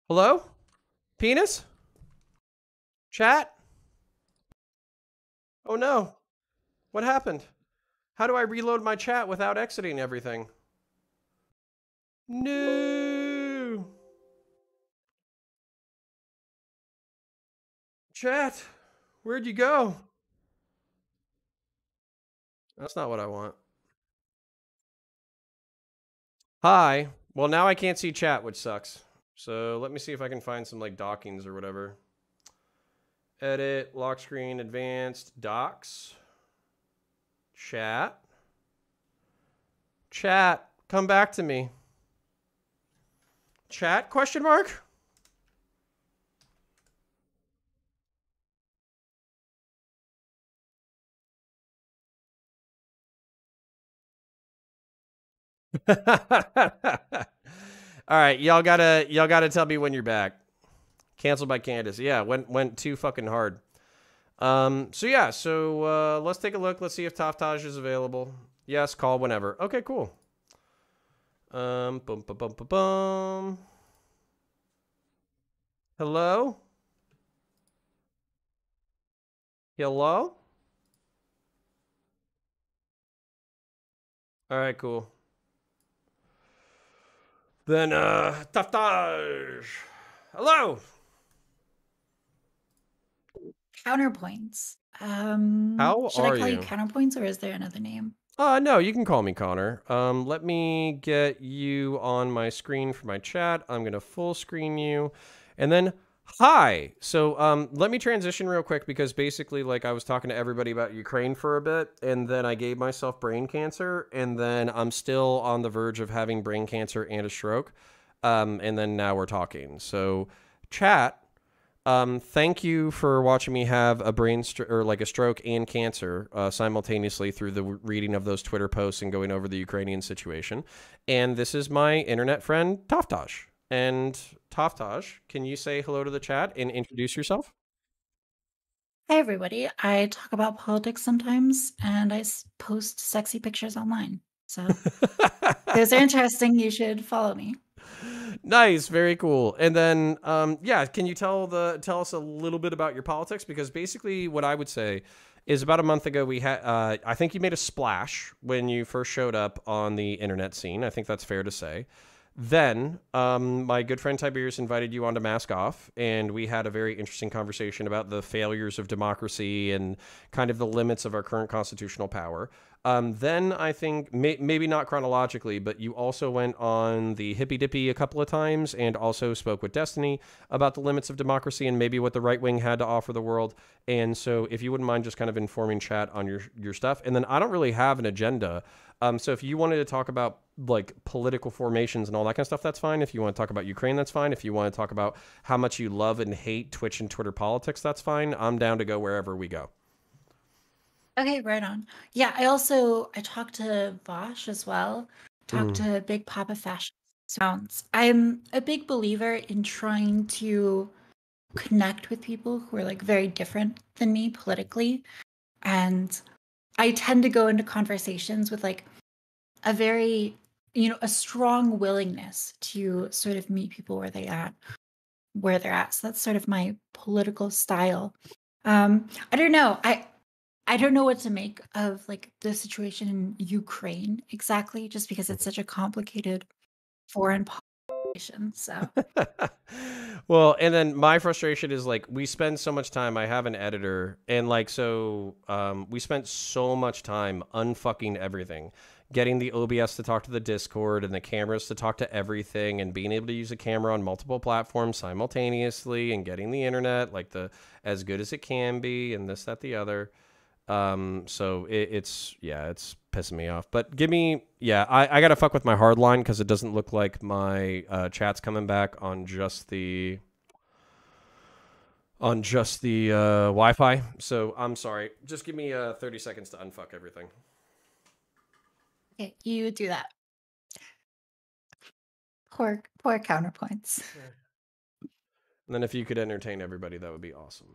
Hello? Penis? Chat? Oh no. What happened? How do I reload my chat without exiting everything? No. Chat, where'd you go? That's not what I want. Hi. Well, now I can't see chat, which sucks. So let me see if I can find some like dockings or whatever. Edit, lock screen, advanced, docs, chat. Chat, come back to me. Chat, question mark? All right, y'all gotta tell me when you're back. Canceled by Candace. Yeah, went too fucking hard. So let's take a look. Let's see if Taftaj is available. Yes, call whenever. Okay, cool. Boom, boom, boom, boom, boom. Hello? Hello? All right, cool. Then, Taftaj. Hello. Counterpoints. How Should I are call you you? Counterpoints or is there another name? No, you can call me Connor. Let me get you on my screen for my chat. I'm gonna full screen you, and then hi. So, let me transition real quick because basically, like, I was talking to everybody about Ukraine for a bit, and then I gave myself brain cancer, and then I'm still on the verge of having brain cancer and a stroke. And then now we're talking. So, chat. Thank you for watching me have a or like a stroke and cancer simultaneously through the reading of those Twitter posts and going over the Ukrainian situation. And this is my internet friend Taftaj. And Taftaj, can you say hello to the chat and introduce yourself? Hi, everybody. I talk about politics sometimes and I post sexy pictures online. So if those are interesting, you should follow me. Nice, very cool. And then, yeah, can you tell us a little bit about your politics? Because basically, what I would say is about a month ago we had, I think you made a splash when you first showed up on the internet scene. I think that's fair to say. Then, my good friend Tiberius invited you on to Mask Off, and we had a very interesting conversation about the failures of democracy and kind of the limits of our current constitutional power. Then I think maybe not chronologically, but you also went on the Hippy Dippy a couple of times and also spoke with Destiny about the limits of democracy and maybe what the right wing had to offer the world. And so if you wouldn't mind just kind of informing chat on your stuff. And then I don't really have an agenda. So if you wanted to talk about like political formations and all that kind of stuff, that's fine. If you want to talk about Ukraine, that's fine. If you want to talk about how much you love and hate Twitch and Twitter politics, that's fine. I'm down to go wherever we go. Okay, right on. Yeah, I talked to Vosh as well. Talked to Big Papa Fashion Sounds. I'm a big believer in trying to connect with people who are like very different than me politically. And I tend to go into conversations with like a very, a strong willingness to sort of meet people where they're at. So that's sort of my political style. I don't know. I don't know what to make of like the situation in Ukraine exactly, just because it's such a complicated foreign situation. So Well, and then my frustration is like we spend so much time. I have an editor, and like so, we spent so much time unfucking everything, getting the OBS to talk to the Discord and the cameras to talk to everything, and being able to use a camera on multiple platforms simultaneously, and getting the internet like the as good as it can be, and this, that, the other. So it's pissing me off. But I gotta fuck with my hard line because it doesn't look like my chat's coming back on just the Wi-Fi. So I'm sorry. Just give me 30 seconds to unfuck everything. okay, you do that. Poor counterpoints. And then if you could entertain everybody, that would be awesome.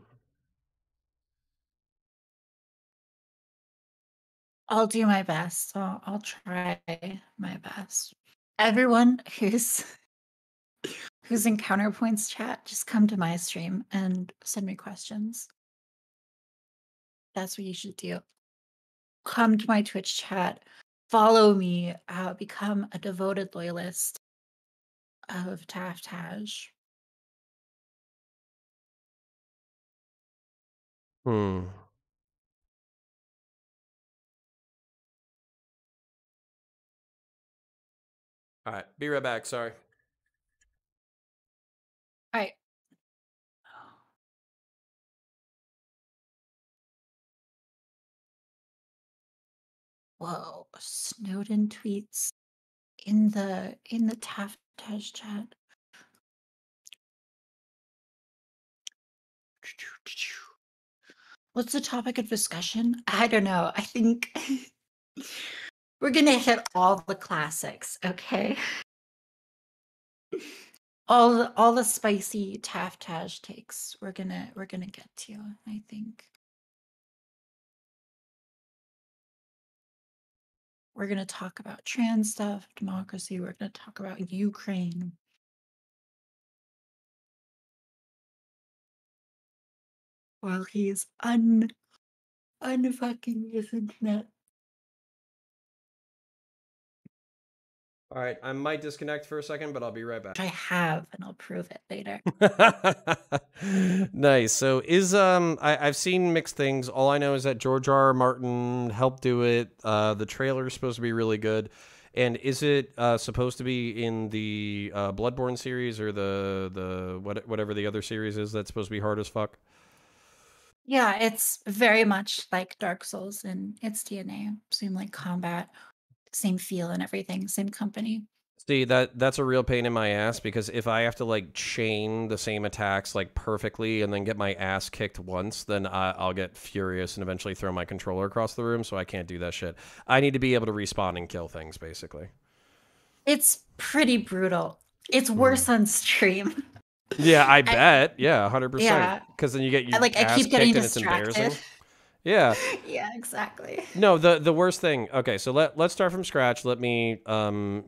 I'll do my best. I'll try my best. Everyone who's who's in Counterpoints chat, just come to my stream and send me questions. That's what you should do. Come to my Twitch chat, follow me, become a devoted loyalist of Taftaj. Hmm. All right, be right back. Sorry. All right. Whoa, Snowden tweets in the Taftaj chat. What's the topic of discussion? I don't know. I think we're gonna hit all the classics, okay? All the spicy Taftaj takes we're gonna get to, I think. We're gonna talk about trans stuff, democracy, we're gonna talk about Ukraine. While he's unfucking his internet. All right, I might disconnect for a second, but I'll be right back. Which I have, and I'll prove it later. Nice. So I've seen mixed things. All I know is that George R. R. Martin helped do it. The trailer is supposed to be really good. And is it supposed to be in the Bloodborne series or whatever the other series is that's supposed to be hard as fuck? Yeah, it's very much like Dark Souls in its DNA. Same like combat, same feel and everything, same company. See, that's a real pain in my ass because if I have to like chain the same attacks like perfectly and then get my ass kicked once, then I'll get furious and eventually throw my controller across the room. So I can't do that shit. I need to be able to respawn and kill things, basically. It's pretty brutal. It's worse on stream. Yeah, I bet. Yeah, 100%. Yeah. Because then you get your I ass keep getting kicked and it's distracted. embarrassing. Yeah. Yeah, exactly. No, the worst thing. Okay, so let's start from scratch. Let me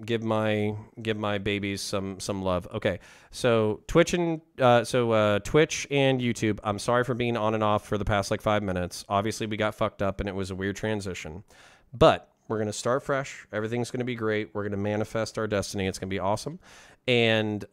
give my babies some love. Okay, so Twitch and Twitch and YouTube. I'm sorry for being on and off for the past like 5 minutes. Obviously, we got fucked up and it was a weird transition, but we're gonna start fresh. Everything's gonna be great. We're gonna manifest our destiny. It's gonna be awesome. And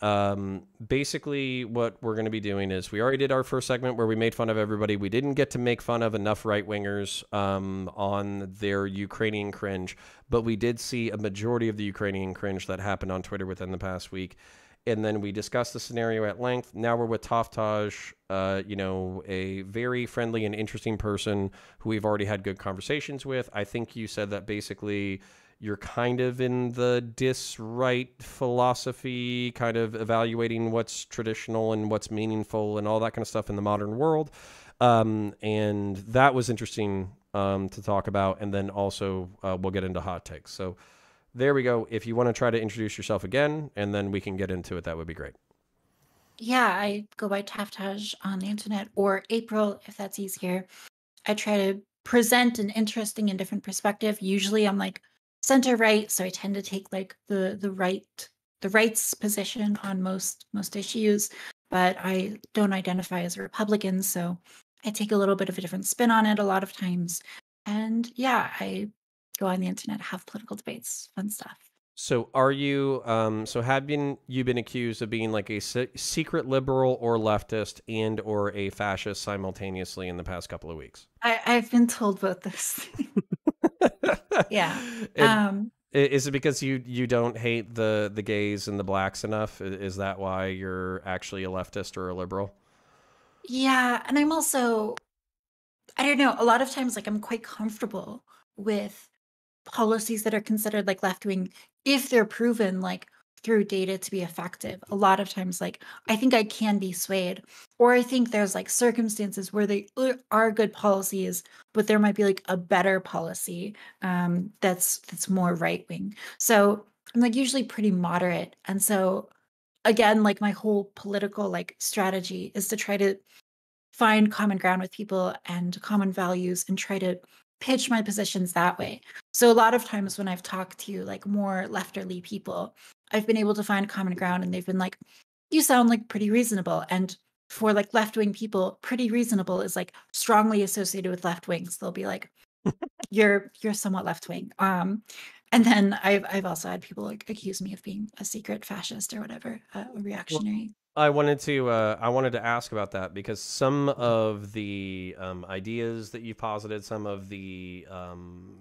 basically, what we're going to be doing is we already did our first segment where we made fun of everybody. We didn't get to make fun of enough right wingers on their Ukrainian cringe, but we did see a majority of the Ukrainian cringe that happened on Twitter within the past week. And then we discussed the scenario at length. Now we're with Taftaj, a very friendly and interesting person who we've already had good conversations with. I think you said that basically you're kind of in the dis-right philosophy, kind of evaluating what's traditional and what's meaningful and all that kind of stuff in the modern world. And that was interesting to talk about. And then also we'll get into hot takes. So there we go. If you want to try to introduce yourself again, and then we can get into it, that would be great. Yeah, I go by Taftaj on the internet, or April, if that's easier. I try to present an interesting and different perspective. Usually I'm like center right, so I tend to take like the right's position on most issues, but I don't identify as a Republican, so I take a little bit of a different spin on it a lot of times. And yeah, I go on the internet, have political debates, fun stuff. So are you, have you been accused of being like a secret liberal or leftist and or a fascist simultaneously in the past couple of weeks? I've been told both this. Yeah. Is it because you don't hate the gays and the blacks enough? Is that why you're actually a leftist or a liberal? Yeah, and I'm also, I don't know, a lot of times like I'm quite comfortable with policies that are considered like left wing if they're proven like through data to be effective. A lot of times like I think I can be swayed, or I think there's like circumstances where they are good policies, but there might be like a better policy that's more right wing. So I'm like usually pretty moderate, and so again, like my whole political like strategy is to try to find common ground with people and common values and try to pitch my positions that way. So a lot of times when I've talked to like more lefterly people, I've been able to find common ground and they've been like, you sound like pretty reasonable. And for like left-wing people, pretty reasonable is like strongly associated with left wings. They'll be like, you're somewhat left-wing. And then I've also had people like accuse me of being a secret fascist or whatever, a Well, reactionary. I wanted to ask about that because some of the ideas that you posited, some of the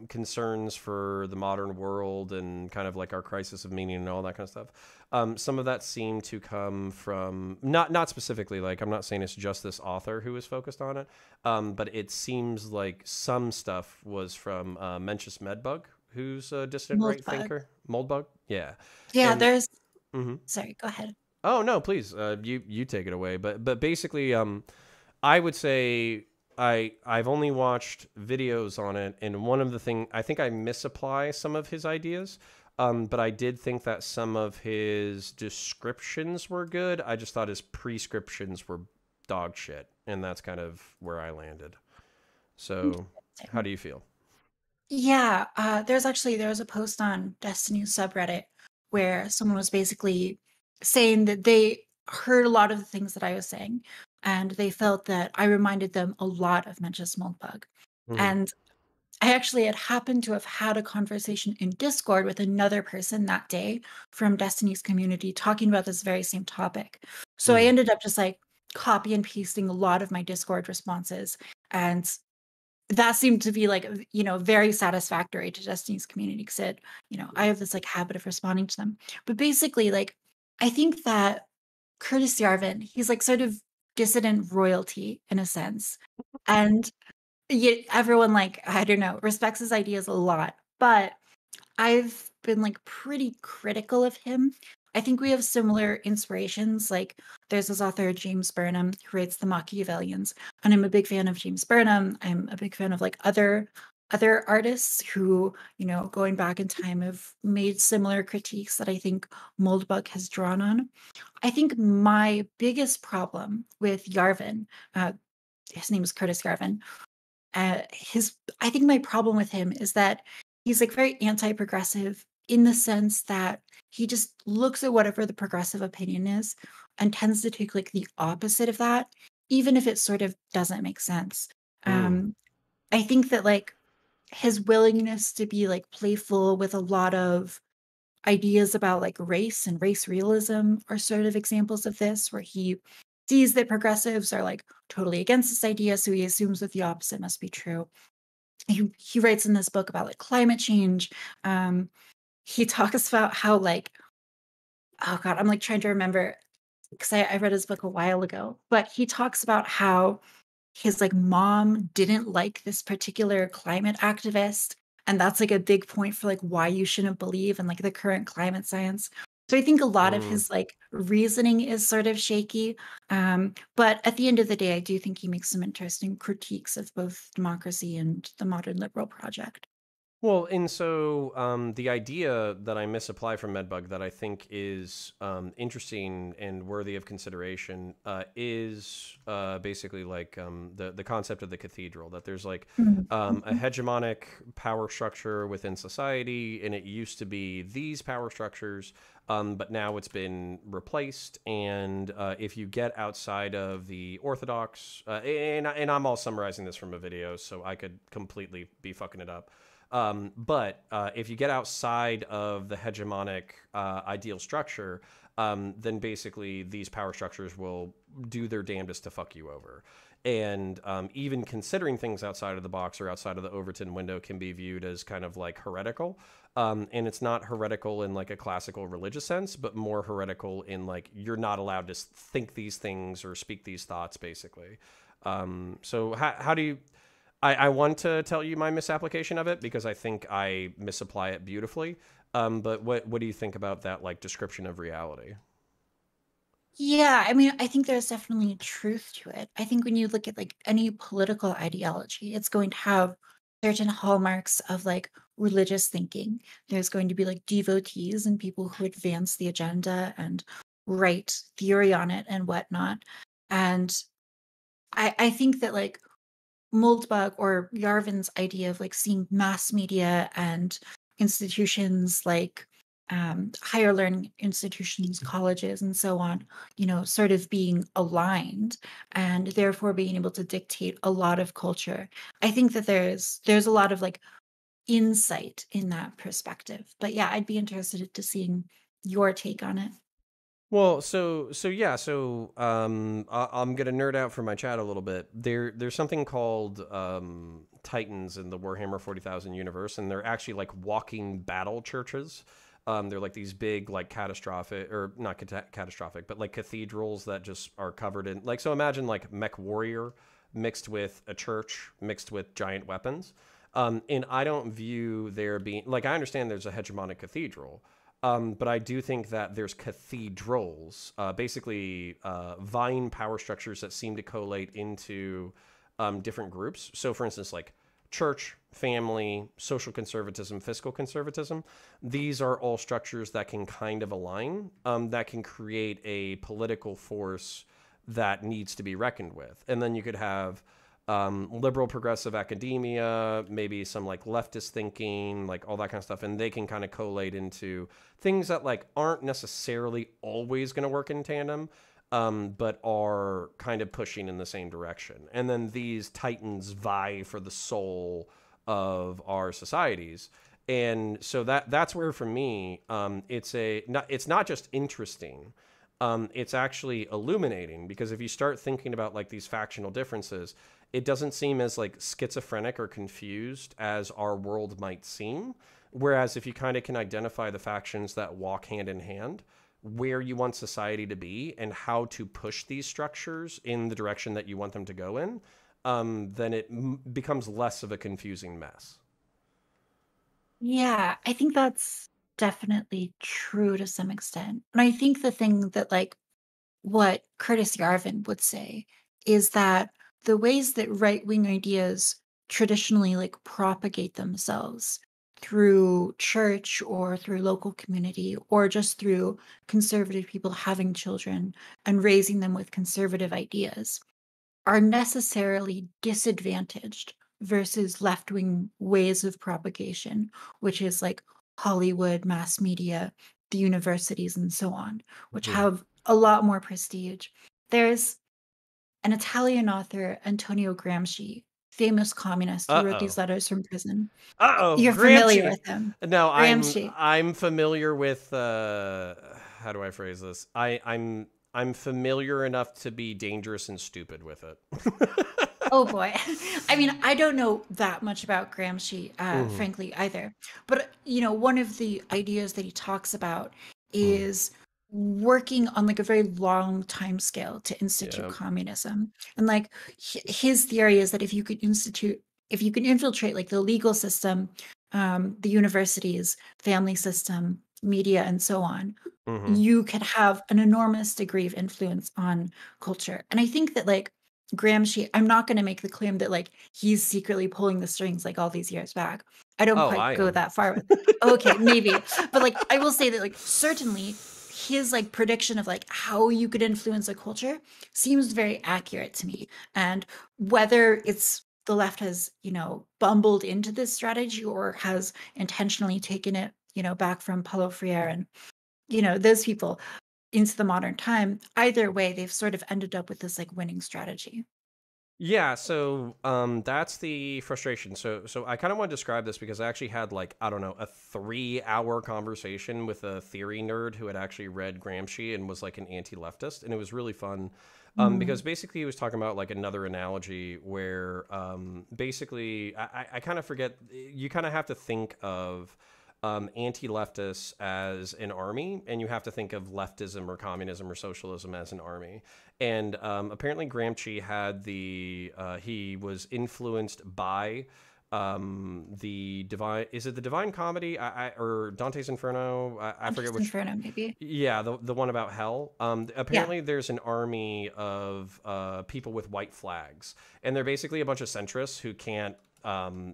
concerns for the modern world, and kind of like our crisis of meaning and all that kind of stuff. Some of that seemed to come from not specifically, like I'm not saying it's just this author who was focused on it, but it seems like some stuff was from Mencius Medbug, who's a dissident Mold right bug. thinker. Moldbug, yeah, Yeah, and. there's Mhm. sorry, go ahead. Oh no, please, you take it away. But basically, I would say I've only watched videos on it, and one of the thing I think I misapply some of his ideas. But I did think that some of his descriptions were good. I just thought his prescriptions were dog shit, and that's kind of where I landed. So, how Interesting. do you feel? Yeah, there was a post on Destiny's subreddit where someone was basically saying that they heard a lot of the things that I was saying, and they felt that I reminded them a lot of Mencius Moldbug. Hmm. And I actually had happened to have had a conversation in Discord with another person that day from Destiny's community talking about this very same topic. So I Hmm. ended up just like copy and pasting a lot of my Discord responses, and that seemed to be like, very satisfactory to Destiny's community because I have this like habit of responding to them. But basically, like, I think that Curtis Yarvin, he's like sort of dissident royalty in a sense. And yet everyone, like, I don't know, respects his ideas a lot. But I've been like pretty critical of him. I think we have similar inspirations. Like there's this author, James Burnham, who writes The Machiavellians. And I'm a big fan of James Burnham. I'm a big fan of like other artists who, going back in time have made similar critiques that I think Moldbug has drawn on. I think my biggest problem with Yarvin, his name is Curtis Yarvin, his I think my problem with him is that he's like very anti-progressive in the sense that he just looks at whatever the progressive opinion is and tends to take like the opposite of that, even if it sort of doesn't make sense. Hmm. Um, I think that like his willingness to be like playful with a lot of ideas about like race and race realism are sort of examples of this, where he sees that progressives are like totally against this idea, so he assumes that the opposite must be true. He writes in this book about like climate change. Um, he talks about how like, oh god, I'm like trying to remember because I read his book a while ago, but he talks about how his like mom didn't like this particular climate activist, and that's like a big point for like why you shouldn't believe in like the current climate science. So I think a lot of Hmm. his like reasoning is sort of shaky, but at the end of the day I do think he makes some interesting critiques of both democracy and the modern liberal project. Well, and so the idea that I misapply from MedBug that I think is interesting and worthy of consideration is basically like the concept of the cathedral. That there's like Mhm. a Mhm. hegemonic power structure within society, and it used to be these power structures, but now it's been replaced. And if you get outside of the orthodox, and I'm all summarizing this from a video, so I could completely be fucking it up. But if you get outside of the hegemonic ideal structure, then basically these power structures will do their damnedest to fuck you over. And even considering things outside of the box or outside of the Overton window can be viewed as kind of like heretical. And it's not heretical in like a classical religious sense, but more heretical in like you're not allowed to think these things or speak these thoughts, basically. So how do you I want to tell you my misapplication of it because I think I misapply it beautifully. But what do you think about that like description of reality? Yeah, I mean, I think there's definitely truth to it. I think when you look at like any political ideology, it's going to have certain hallmarks of like religious thinking. There's going to be like devotees and people who advance the agenda and write theory on it and whatnot. And I think that like Moldbug or Yarvin's idea of like seeing mass media and institutions like higher learning institutions, colleges, and so on, sort of being aligned and therefore being able to dictate a lot of culture. I think that there's a lot of like insight in that perspective. But yeah, I'd be interested to seeing your take on it. Well, so yeah, I'm gonna nerd out for my chat a little bit. There's something called Titans in the Warhammer 40,000 universe, and they're actually like walking battle churches. They're like these big, like catastrophic, or not catastrophic, but like cathedrals that just are covered in like. So imagine like mech warrior mixed with a church mixed with giant weapons. And I don't view there being like I understand there's a hegemonic cathedral. But I do think that there's cathedrals, basically vying power structures that seem to collate into different groups. So, for instance, like church, family, social conservatism, fiscal conservatism, these are all structures that can kind of align, that can create a political force that needs to be reckoned with. And then you could have liberal progressive academia, maybe some like leftist thinking, like all that kind of stuff, and they can kind of collate into things that like aren't necessarily always going to work in tandem, but are kind of pushing in the same direction. And then these titans vie for the soul of our societies. And so that's where for me, it's not just interesting. It's actually illuminating because if you start thinking about like these factional differences, it doesn't seem as like schizophrenic or confused as our world might seem. Whereas if you kind of can identify the factions that walk hand in hand, where you want society to be and how to push these structures in the direction that you want them to go in, then it becomes less of a confusing mess. Yeah, I think that's definitely true to some extent. And I think the thing that like what Curtis Yarvin would say is that the ways that right-wing ideas traditionally like propagate themselves through church or through local community or just through conservative people having children and raising them with conservative ideas are necessarily disadvantaged versus left-wing ways of propagation, which is like Hollywood, mass media, the universities, and so on, which Hmm. have a lot more prestige. There's an Italian author, Antonio Gramsci, famous communist who wrote these Uh-oh. letters from prison. Uh-oh, You're familiar Gramsci. with him. No, Gramsci. I'm familiar with how do I phrase this? I'm familiar enough to be dangerous and stupid with it. Oh boy. I mean, I don't know that much about Gramsci, Hmm. frankly, either. But, one of the ideas that he talks about Hmm. is working on like a very long time scale to institute Yeah. communism. And like his theory is that if you can infiltrate like the legal system, the universities, family system, media, and so on, Hmm. you could have an enormous degree of influence on culture. And I think that like Gramsci, I'm not going to make the claim that like he's secretly pulling the strings like all these years back. I don't Oh, quite I go am. that far with it. Okay, maybe. But like I will say that like certainly his like prediction of like how you could influence a culture seems very accurate to me. And whether it's the left has, bumbled into this strategy or has intentionally taken it, back from Paulo Freire and, those people into the modern time, either way, they've sort of ended up with this like winning strategy. Yeah, so that's the frustration. So I kind of want to describe this because I actually had like I don't know a 3 hour conversation with a theory nerd who had actually read Gramsci and was like an anti-leftist, and it was really fun. Because Mm. basically he was talking about like another analogy where basically I kind of forget you kind of have to think of anti-leftists as an army, and you have to think of leftism or communism or socialism as an army. And apparently Gramsci had he was influenced by the divine, is it the Divine Comedy, or Dante's Inferno, I forget Dante's which. Inferno, maybe. Yeah, the one about hell. Yeah. Apparently, there's an army of people with white flags, and they're basically a bunch of centrists who can't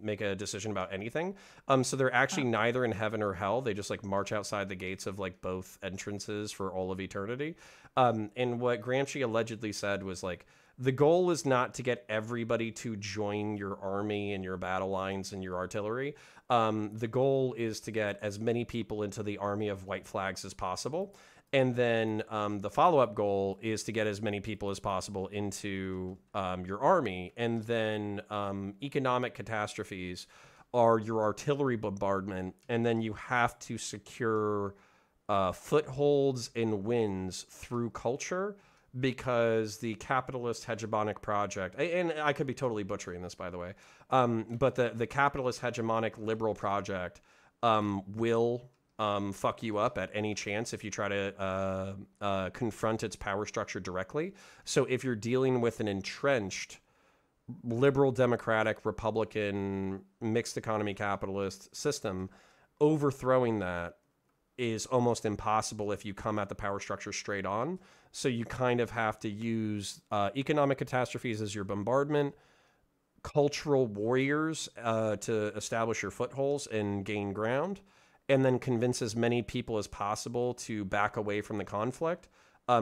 make a decision about anything. So they're actually Oh. neither in heaven or hell. They just like march outside the gates of like both entrances for all of eternity. And what Gramsci allegedly said was like The goal is not to get everybody to join your army and your battle lines and your artillery. The goal is to get as many people into the army of white flags as possible. And then the follow up goal is to get as many people as possible into your army. And then economic catastrophes are your artillery bombardment. And then you have to secure footholds and wins through culture, because the capitalist hegemonic project, and I could be totally butchering this, by the way, but the capitalist hegemonic liberal project will fuck you up at any chance if you try to confront its power structure directly. So if you're dealing with an entrenched liberal, democratic, Republican, mixed economy capitalist system, overthrowing that is almost impossible if you come at the power structure straight on. So you kind of have to use economic catastrophes as your bombardment, cultural warriors to establish your footholds and gain ground, and then convince as many people as possible to back away from the conflict,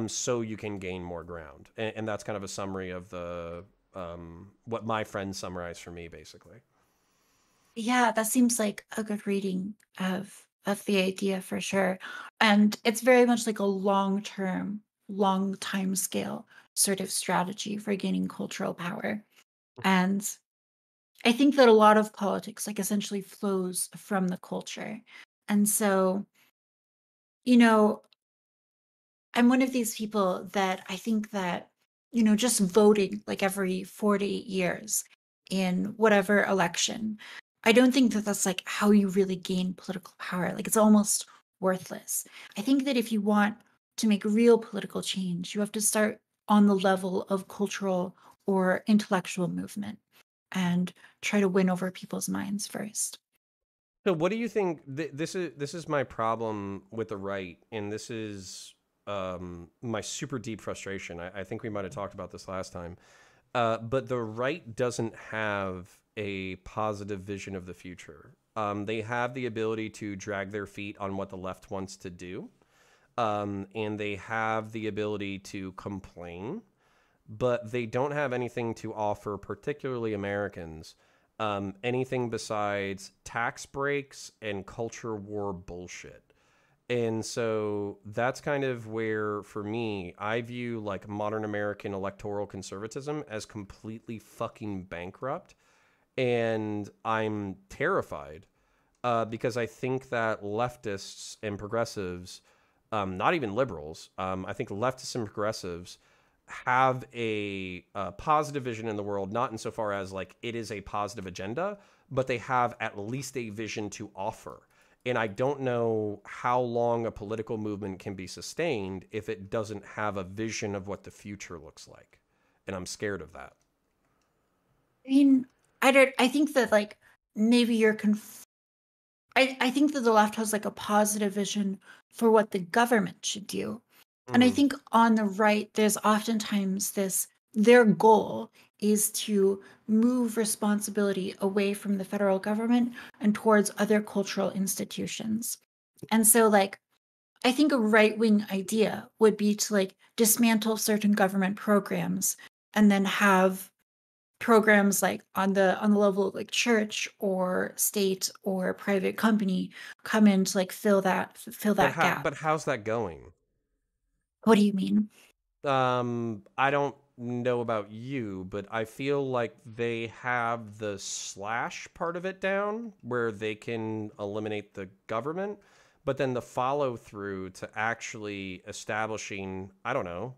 so you can gain more ground. And that's kind of a summary of the what my friends summarized for me, basically. Yeah, that seems like a good reading of the idea for sure. And it's very much like a long-term, long time scale sort of strategy for gaining cultural power. And I think that a lot of politics like essentially flows from the culture. And so, you know, I'm one of these people that I think that, just voting like every 40 years in whatever election, I don't think that that's like how you really gain political power. Like it's almost worthless. I think that if you want to make real political change, you have to start on the level of cultural or intellectual movement and try to win over people's minds first. So, what do you think? This is my problem with the right, and this is my super deep frustration. I think we might have talked about this last time, but the right doesn't have a positive vision of the future. They have the ability to drag their feet on what the left wants to do, and they have the ability to complain, but they don't have anything to offer, particularly Americans, anything besides tax breaks and culture war bullshit. And so that's kind of where, for me, I view like modern American electoral conservatism as completely fucking bankrupt. And I'm terrified because I think that leftists and progressives, not even liberals, I think leftists and progressives have a positive vision in the world, not insofar as like it is a positive agenda, but they have at least a vision to offer. And I don't know how long a political movement can be sustained if it doesn't have a vision of what the future looks like. And I'm scared of that. I mean, I think that like maybe I think that the left has like a positive vision for what the government should do. And I Mm. think on the right, there's oftentimes their goal is to move responsibility away from the federal government and towards other cultural institutions. And so, like, I think a right wing idea would be to like dismantle certain government programs and then have programs like on the level of like church or state or private company come in to like fill But that gap. how's that going? What do you mean? I don't know about you, but I feel like they have the slash part of it down where they can eliminate the government, but then the follow through to actually establishing, I don't know,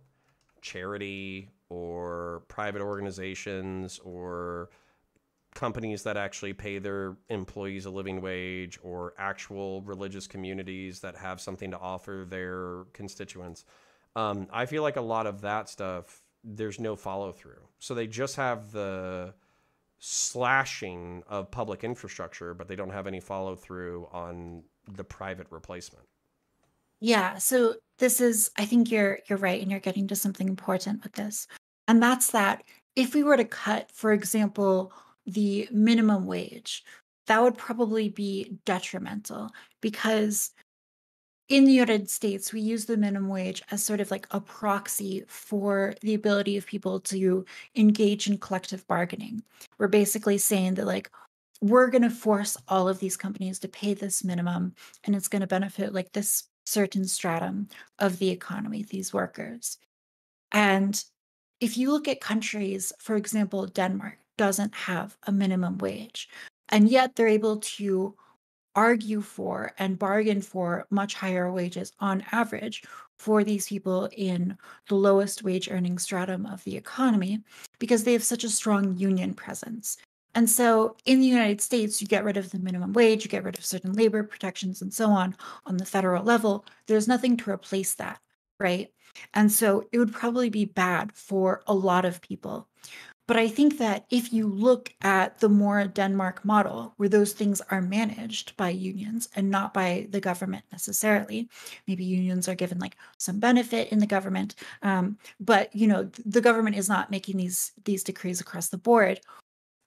charity or private organizations or companies that actually pay their employees a living wage or actual religious communities that have something to offer their constituents. I feel like a lot of that stuff, there's no follow through. So they just have the slashing of public infrastructure, but they don't have any follow through on the private replacement. Yeah, so this is I think you're right and you're getting to something important with this. And that's that if we were to cut, for example, the minimum wage, that would probably be detrimental because in the United States, we use the minimum wage as sort of like a proxy for the ability of people to engage in collective bargaining. We're basically saying that, like, we're going to force all of these companies to pay this minimum, and it's going to benefit like this certain stratum of the economy, these workers. And if you look at countries, for example, Denmark doesn't have a minimum wage, and yet they're able to argue for and bargain for much higher wages on average for these people in the lowest wage earning stratum of the economy because they have such a strong union presence. And so in the United States, you get rid of the minimum wage, you get rid of certain labor protections and so on the federal level. There's nothing to replace that, right? And so it would probably be bad for a lot of people. But I think that if you look at the more Denmark model, where those things are managed by unions and not by the government necessarily, maybe unions are given like some benefit in the government, but the government is not making these decrees across the board.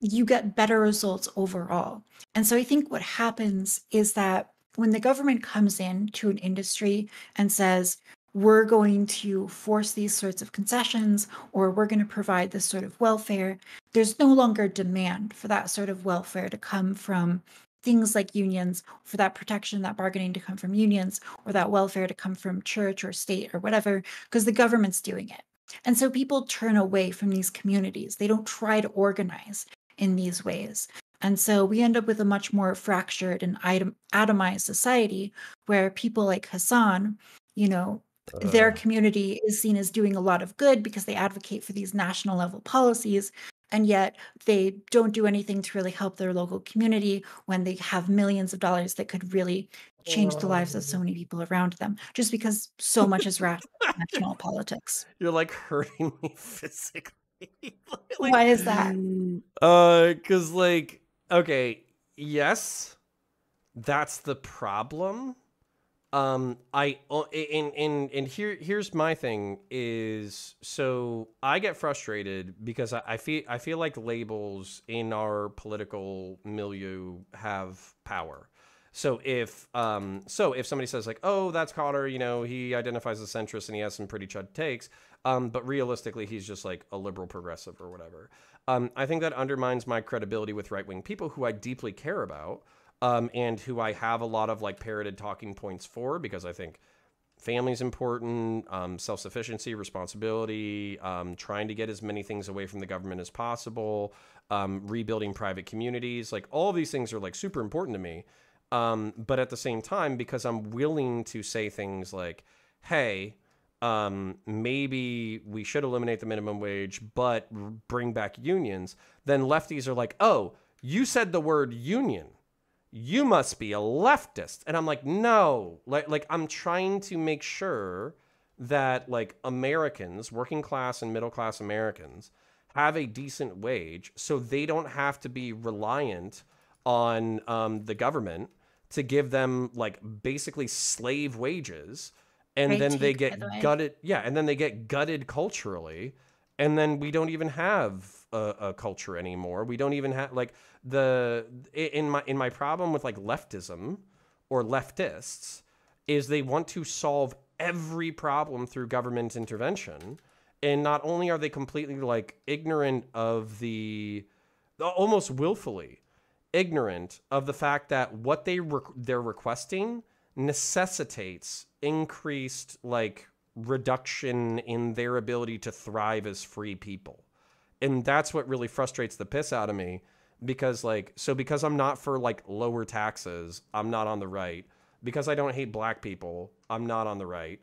You get better results overall. And so I think what happens is that when the government comes in to an industry and says, we're going to force these sorts of concessions, or we're going to provide this sort of welfare, there's no longer demand for that sort of welfare to come from things like unions, for that protection, that bargaining to come from unions, or that welfare to come from church or state or whatever, because the government's doing it. And so people turn away from these communities. They don't try to organize in these ways. And so we end up with a much more fractured and atomized society where people like Hassan, their community is seen as doing a lot of good because they advocate for these national level policies. And yet they don't do anything to really help their local community when they have millions of dollars that could really change the lives of so many people around them, just because so much is wrapped in national politics. You're like hurting me physically. Like, Why is that? because like, okay, yes, that's the problem. Here's my thing is, so I get frustrated because I feel like labels in our political milieu have power. So if somebody says like, oh, that's Cotter, he identifies as centrist and he has some pretty chud takes, but realistically he's just like a liberal progressive or whatever. I think that undermines my credibility with right-wing people who I deeply care about. And who I have a lot of like parroted talking points for, because I think family's important, self-sufficiency, responsibility, trying to get as many things away from the government as possible, rebuilding private communities, like all of these things are like super important to me. But at the same time, because I'm willing to say things like, hey, maybe we should eliminate the minimum wage, but bring back unions, then lefties are like, oh, you said the word union, you must be a leftist. And I'm like, no, like I'm trying to make sure that like Americans, working class and middle class Americans, have a decent wage so they don't have to be reliant on the government to give them like basically slave wages. And Great then they take, by the get way. gutted. Yeah. And then they get gutted culturally. And then we don't even have a culture anymore. We don't even have like in my problem with like leftism or leftists is they want to solve every problem through government intervention. And not only are they completely like ignorant of almost willfully ignorant of the fact that what they're requesting necessitates increased like reduction in their ability to thrive as free people. And that's what really frustrates the piss out of me, because because I'm not for like lower taxes, I'm not on the right. Because I don't hate black people, I'm not on the right.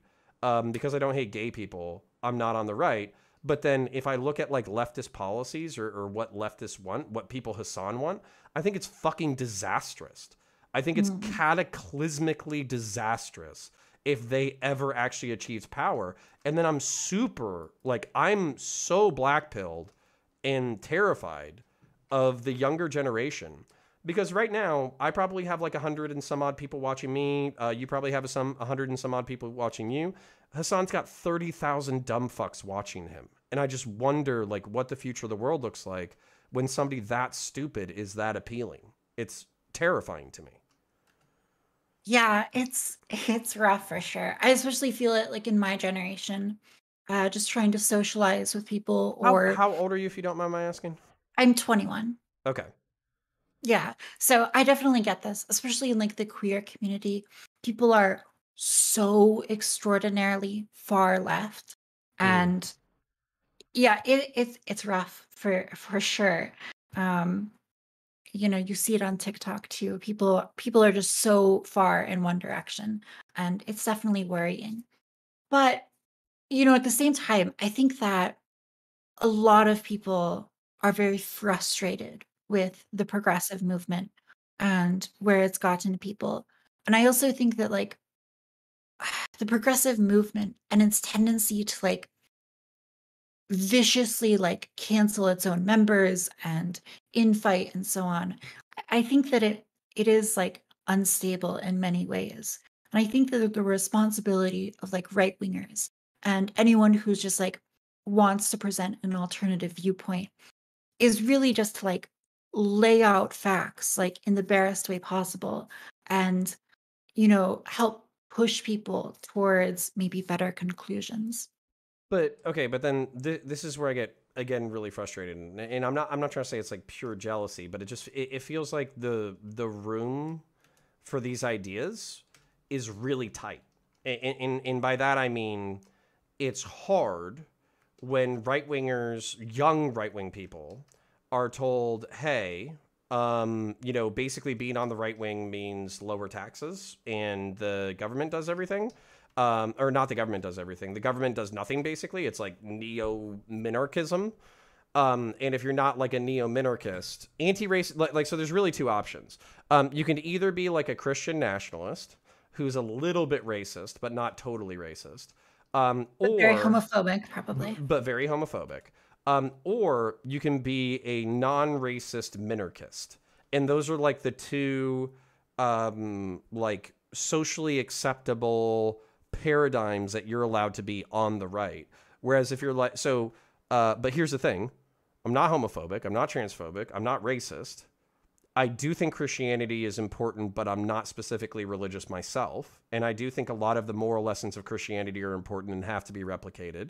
Because I don't hate gay people, I'm not on the right. But then if I look at like leftist policies or what leftists want, what people Hassan want, I think it's fucking disastrous. I think it's cataclysmically disastrous if they ever actually achieved power. And then I'm so black-pilled and terrified of the younger generation. Because right now, I probably have like 100 and some odd people watching me. You probably have 100 and some odd people watching you. Hassan's got 30,000 dumb fucks watching him. And I just wonder like what the future of the world looks like when somebody that stupid is that appealing. It's terrifying to me. Yeah, it's rough for sure. I especially feel it like in my generation, just trying to socialize with people or How old are you, if you don't mind my asking? I'm 21. Okay. Yeah. So I definitely get this, especially in like the queer community. People are so extraordinarily far left. Mm. And yeah, it's rough for sure. Um, you see it on TikTok too. People are just so far in one direction, and it's definitely worrying. But at the same time, I think that a lot of people are very frustrated with the progressive movement and where it's gotten people. And I also think that like the progressive movement and its tendency to like viciously like cancel its own members and infight and so on. I think that it is like unstable in many ways. And I think that the responsibility of like right wingers and anyone who's just like wants to present an alternative viewpoint is really just to like lay out facts like in the barest way possible and help push people towards maybe better conclusions. But okay, but then this is where I get again really frustrated, and I'm not trying to say it's like pure jealousy, but it feels like the room for these ideas is really tight, and by that I mean it's hard when right wingers, young right wing people, are told, hey, basically being on the right wing means lower taxes and the government does everything. Or not the government does everything. The government does nothing, basically. It's like neo minarchism. And if you're not like a neo minarchist, anti-racist, so there's really two options. You can either be like a Christian nationalist who's a little bit racist, but not totally racist. But very Or homophobic, probably. but very homophobic. Or you can be a non-racist minarchist, and those are like the two, like socially acceptable paradigms that you're allowed to be on the right. Whereas if you're like but here's the thing: I'm not homophobic, I'm not transphobic, I'm not racist. I do think Christianity is important, but I'm not specifically religious myself. And I do think a lot of the moral lessons of Christianity are important and have to be replicated.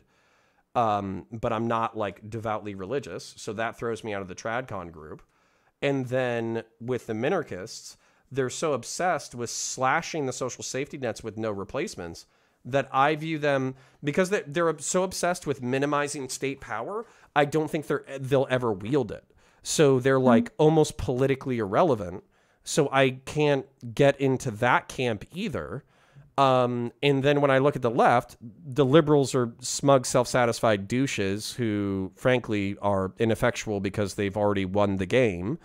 But I'm not like devoutly religious, so that throws me out of the tradcon group. And then with the minarchists, they're so obsessed with slashing the social safety nets with no replacements that I view them, because they're so obsessed with minimizing state power. I don't think they'll ever wield it. So they're like almost politically irrelevant. So I can't get into that camp either. And then when I look at the left, the liberals are smug, self-satisfied douches who, frankly, are ineffectual because they've already won the game.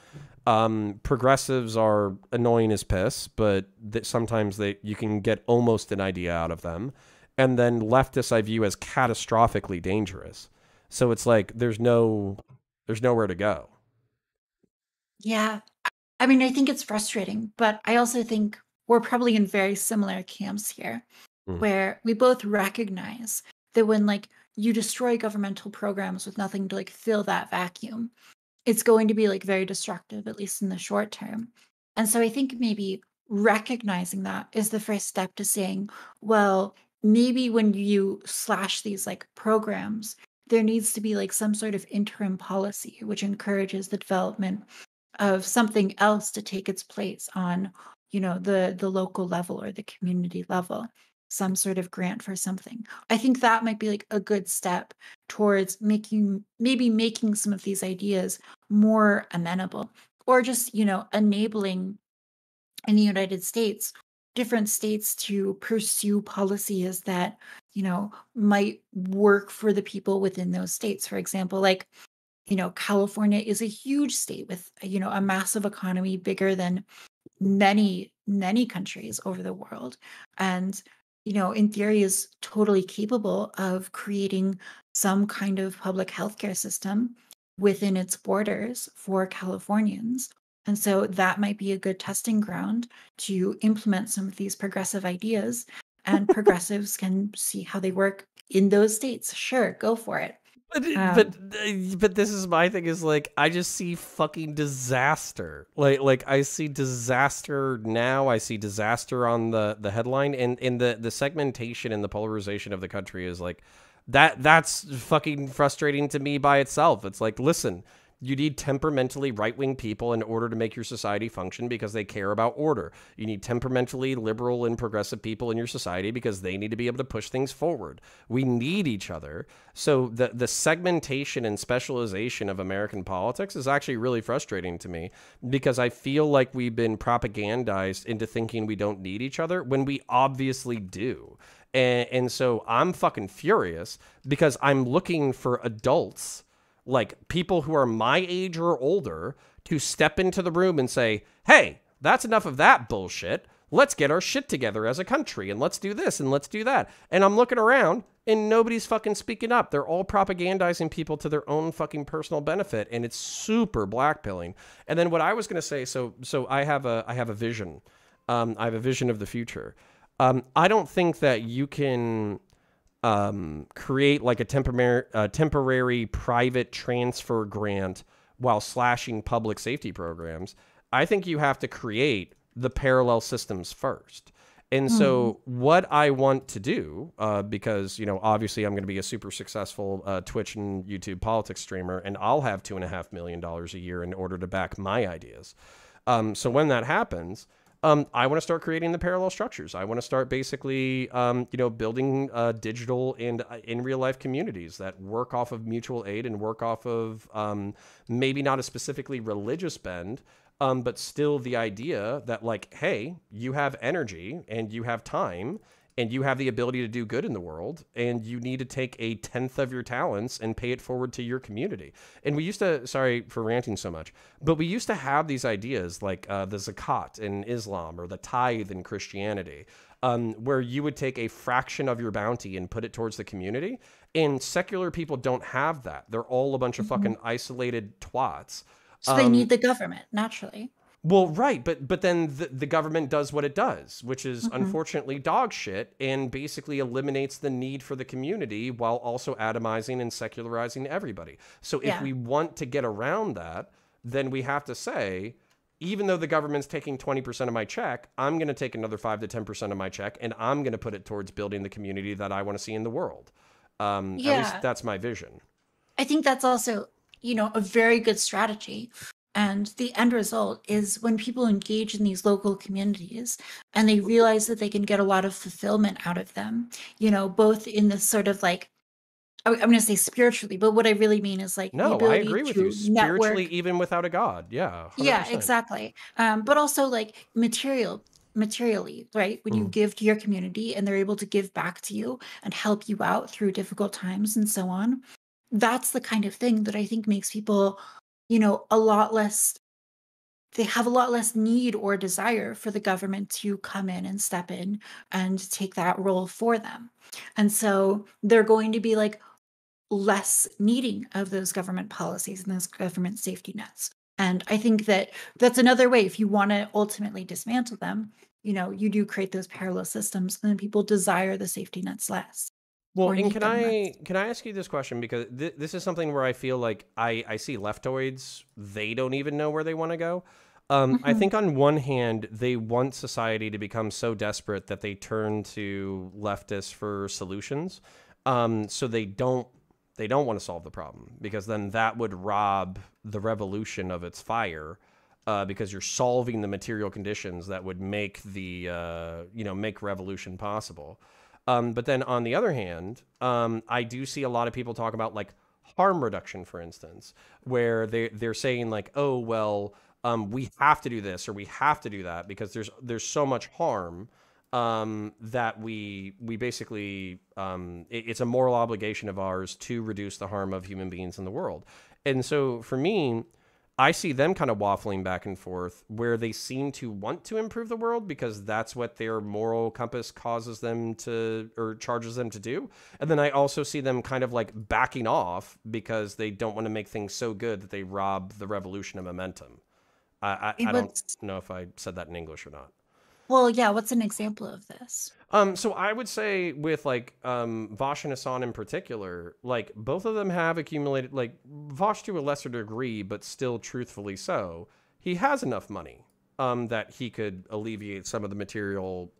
Progressives are annoying as piss, but sometimes you can get almost an idea out of them. And then leftists I view as catastrophically dangerous. So it's like there's nowhere to go. Yeah. I mean, I think it's frustrating, but I also think we're probably in very similar camps here, Mm. where we both recognize that when like you destroy governmental programs with nothing to like fill that vacuum, it's going to be like very destructive, at least in the short term. And so I think maybe recognizing that is the first step to saying, well, maybe when you slash these like programs, there needs to be like some sort of interim policy which encourages the development of something else to take its place on the local level or the community level, some sort of grant for something. I think that might be like a good step towards making some of these ideas more amenable, or just enabling in the United States different states to pursue policies that might work for the people within those states. For example, like California is a huge state with, a massive economy bigger than many, many countries over the world. And, in theory, is totally capable of creating some kind of public healthcare system within its borders for Californians. And so that might be a good testing ground to implement some of these progressive ideas. And progressives can see how they work in those states. Sure, go for it. Um, But this is my thing is like I just see fucking disaster. Like I see disaster now. I see disaster on the headline, and in the segmentation and the polarization of the country is like that's fucking frustrating to me by itself. It's like, listen, you need temperamentally right-wing people in order to make your society function because they care about order. You need temperamentally liberal and progressive people in your society because they need to be able to push things forward. We need each other. So the segmentation and specialization of American politics is actually really frustrating to me because I feel like we've been propagandized into thinking we don't need each other when we obviously do. And so I'm fucking furious because I'm looking for adults, like people who are my age or older, to step into the room and say, hey, that's enough of that bullshit. Let's get our shit together as a country and let's do this and let's do that. And I'm looking around and nobody's fucking speaking up. They're all propagandizing people to their own fucking personal benefit, and it's super blackpilling. And then what I was going to say, so I have a vision. I have a vision of the future. I don't think that you can create like a temporary private transfer grant while slashing public safety programs. I think you have to create the parallel systems first. And hmm. so what I want to do, because, you know, obviously I'm going to be a super successful Twitch and YouTube politics streamer, and I'll have $2.5 million a year in order to back my ideas. So when that happens, I want to start creating the parallel structures. I want to start basically, building digital and in real life communities that work off of mutual aid and work off of maybe not a specifically religious bend, but still the idea that like, hey, you have energy and you have time and you have the ability to do good in the world, and you need to take a tenth of your talents and pay it forward to your community. And we used to, sorry for ranting so much, but we used to have these ideas like the zakat in Islam or the tithe in Christianity, where you would take a fraction of your bounty and put it towards the community. And secular people don't have that. They're all a bunch of Hmm. fucking isolated twats. So they need the government naturally. Well, right, but then the government does what it does, which is Hmm. unfortunately dog shit, and basically eliminates the need for the community while also atomizing and secularizing everybody. So if Yeah. we want to get around that, then we have to say, even though the government's taking 20% of my check, I'm going to take another 5 to 10% of my check, and I'm going to put it towards building the community that I want to see in the world. At least Yeah. that's my vision. I think that's also, a very good strategy. And the end result is when people engage in these local communities and they realize that they can get a lot of fulfillment out of them, both in this sort of like, I'm going to say spiritually, but what I really mean is like the No, I ability agree with you. to Spiritually, network. even without a god. Yeah, Yeah, 100%. exactly. But also like materially, right? When you Mm. give to your community and they're able to give back to you and help you out through difficult times and so on, that's the kind of thing that I think makes people, a lot less, they have a lot less need or desire for the government to come in and step in and take that role for them. And so they're going to be like less needing of those government policies and those government safety nets. And I think that that's another way if you want to ultimately dismantle them, you do create those parallel systems and then people desire the safety nets less Well, or and need them less. can I ask you this question, because this is something where I feel like I see leftoids, they don't even know where they want to go. I Mhm. think on one hand they want society to become so desperate that they turn to leftists for solutions. So they don't want to solve the problem, because then that would rob the revolution of its fire. Because you're solving the material conditions that would make the make revolution possible. But then on the other hand, I do see a lot of people talk about like harm reduction, for instance, where they're saying like, oh well, we have to do this or we have to do that because there's so much harm, that we basically, it's a moral obligation of ours to reduce the harm of human beings in the world. And so for me, I see them kind of waffling back and forth where they seem to want to improve the world because that's what their moral compass causes them to, or charges them to do. And then I also see them kind of like backing off because they don't want to make things so good that they rob the revolution of momentum. I don't What's know if I said that in English or not. Well, yeah, what's an example of this? So I would say with like Vosh and Hassan in particular, like both of them have accumulated, like Vosh to a lesser degree, but still truthfully so. He has enough money that he could alleviate some of the material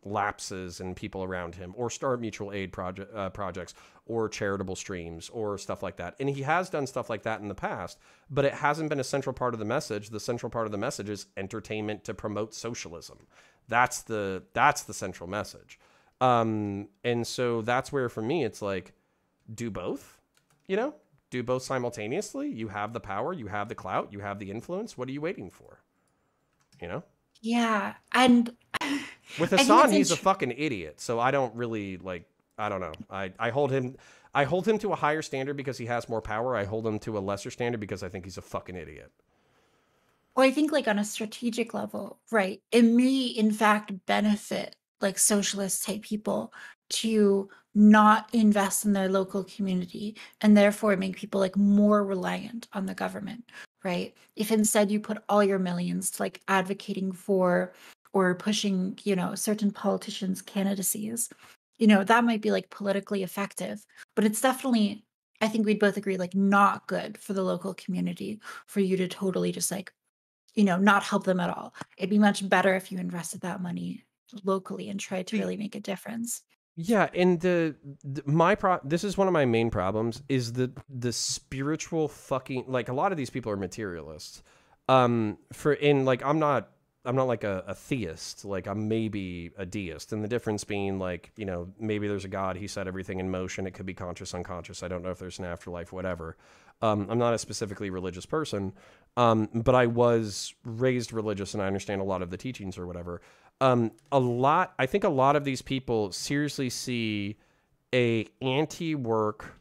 lapses in people around him, or start mutual aid projects, or charitable streams, or stuff like that. And he has done stuff like that in the past, but it hasn't been a central part of the message. The central part of the message is entertainment to promote socialism. That's the central message. And so that's where for me it's like, do both, you know, do both simultaneously. You have the power, you have the clout, you have the influence. What are you waiting for? You know? Yeah, and With I think Hassan, it's he's a interesting. fucking idiot. So I don't really like. I don't know. I hold him to a higher standard because he has more power. I hold him to a lesser standard because I think he's a fucking idiot. Well, I think like on a strategic level, right? It may in fact benefit like socialist type people to not invest in their local community and therefore make people like more reliant on the government, right? If instead you put all your millions to like advocating for or pushing, certain politicians' candidacies, that might be like politically effective, but it's definitely, I think we'd both agree, like not good for the local community for you to totally just like not help them at all. It'd be much better if you invested that money locally and tried to The really make a difference. Yeah, and this is one of my main problems is the spiritual fucking, like, a lot of these people are materialists. For in like I'm not like a theist, like I'm maybe a deist, and the difference being like, maybe there's a god, he set everything in motion, it could be conscious, unconscious, I don't know if there's an afterlife, whatever. I'm not a specifically religious person, but I was raised religious and I understand a lot of the teachings or whatever. I think a lot of these people seriously see a anti-work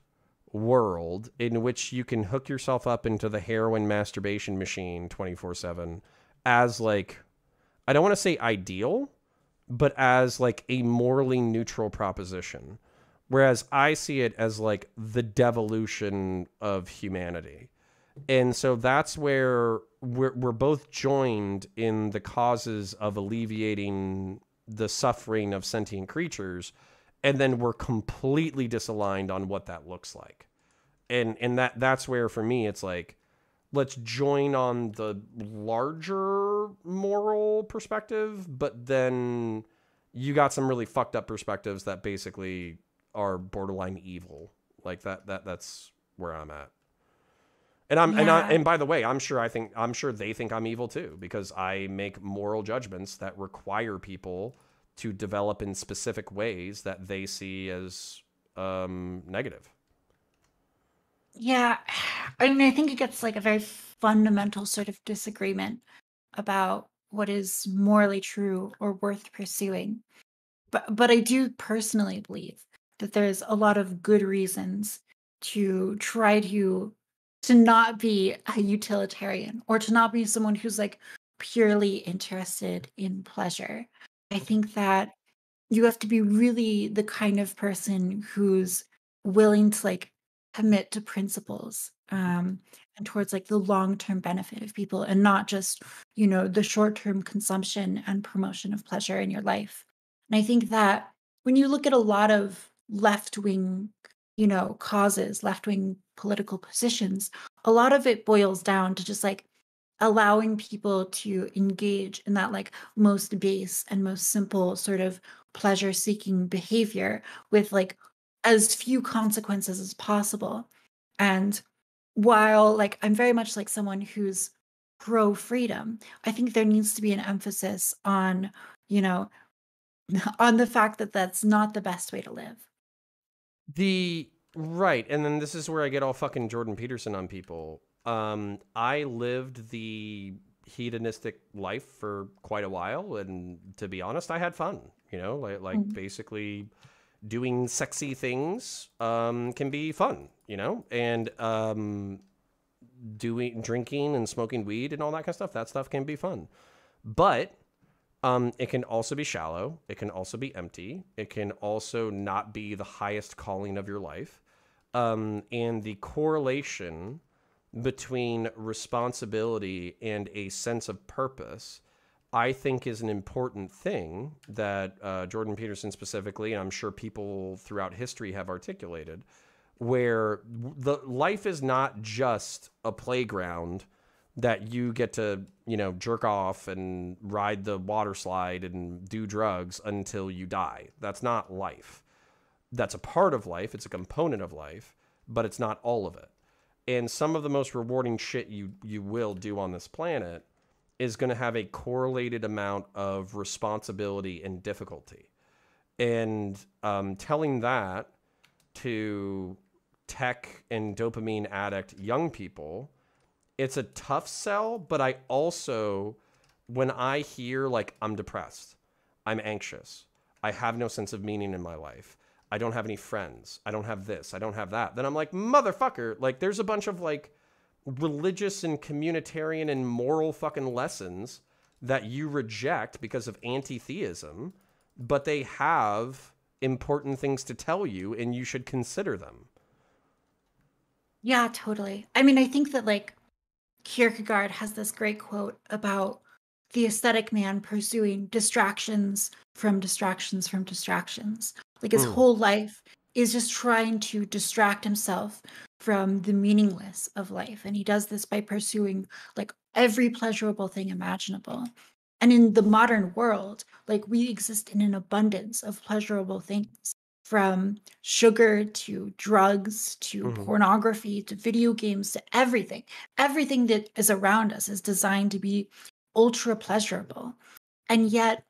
world in which you can hook yourself up into the heroin masturbation machine 24/7 as like, I don't want to say ideal, but as like a morally neutral proposition. Whereas I see it as like the devolution of humanity. And so that's where we're both joined in the causes of alleviating the suffering of sentient creatures, and then we're completely disaligned on what that looks like. And that's where for me it's like, let's join on the larger moral perspective, but then you got some really fucked up perspectives that basically are borderline evil. Like that's where I'm at. Yeah. And by the way, I'm sure they think I'm evil too, because I make moral judgments that require people to develop in specific ways that they see as negative. Yeah. I mean, I think it gets like a very fundamental sort of disagreement about what is morally true or worth pursuing. But I do personally believe that there's a lot of good reasons to try to not be a utilitarian or to not be someone who's like purely interested in pleasure. I think that you have to be really the kind of person who's willing to like commit to principles and towards like the long-term benefit of people and not just the short-term consumption and promotion of pleasure in your life. And I think that when you look at a lot of left-wing causes, left-wing political positions, a lot of it boils down to just like allowing people to engage in that like most base and most simple sort of pleasure seeking behavior with like as few consequences as possible. And while like I'm very much like someone who's pro freedom, I think there needs to be an emphasis on, you know, on the fact that that's not the best way to live. The Right, and then this is where I get all fucking Jordan Peterson on people. I lived the hedonistic life for quite a while, and to be honest, I had fun. Like Mm. basically doing sexy things can be fun. And doing drinking and smoking weed and all that kind of stuff. That stuff can be fun, but it can also be shallow. It can also be empty. It can also not be the highest calling of your life. And the correlation between responsibility and a sense of purpose I think is an important thing that Jordan Peterson specifically, and I'm sure people throughout history have articulated, where the life is not just a playground that you get to, you know, jerk off and ride the water slide and do drugs until you die. That's not life. That's a part of life. It's a component of life, but it's not all of it. And some of the most rewarding shit you will do on this planet is going to have a correlated amount of responsibility and difficulty. And telling that to tech and dopamine addict young people, it's a tough sell, but I also, when I hear like I'm depressed, I'm anxious, I have no sense of meaning in my life, I don't have any friends, I don't have this, I don't have that, then I'm like, motherfucker, like there's a bunch of like religious and communitarian and moral fucking lessons that you reject because of anti-theism, but they have important things to tell you and you should consider them. Yeah, totally. I mean, I think that like Kierkegaard has this great quote about the aesthetic man pursuing distractions from distractions from distractions. Like his whole life is just trying to distract himself from the meaningless of life. And he does this by pursuing like every pleasurable thing imaginable. And in the modern world, like we exist in an abundance of pleasurable things, from sugar to drugs to pornography to video games to everything. Everything that is around us is designed to be ultra pleasurable. And yet,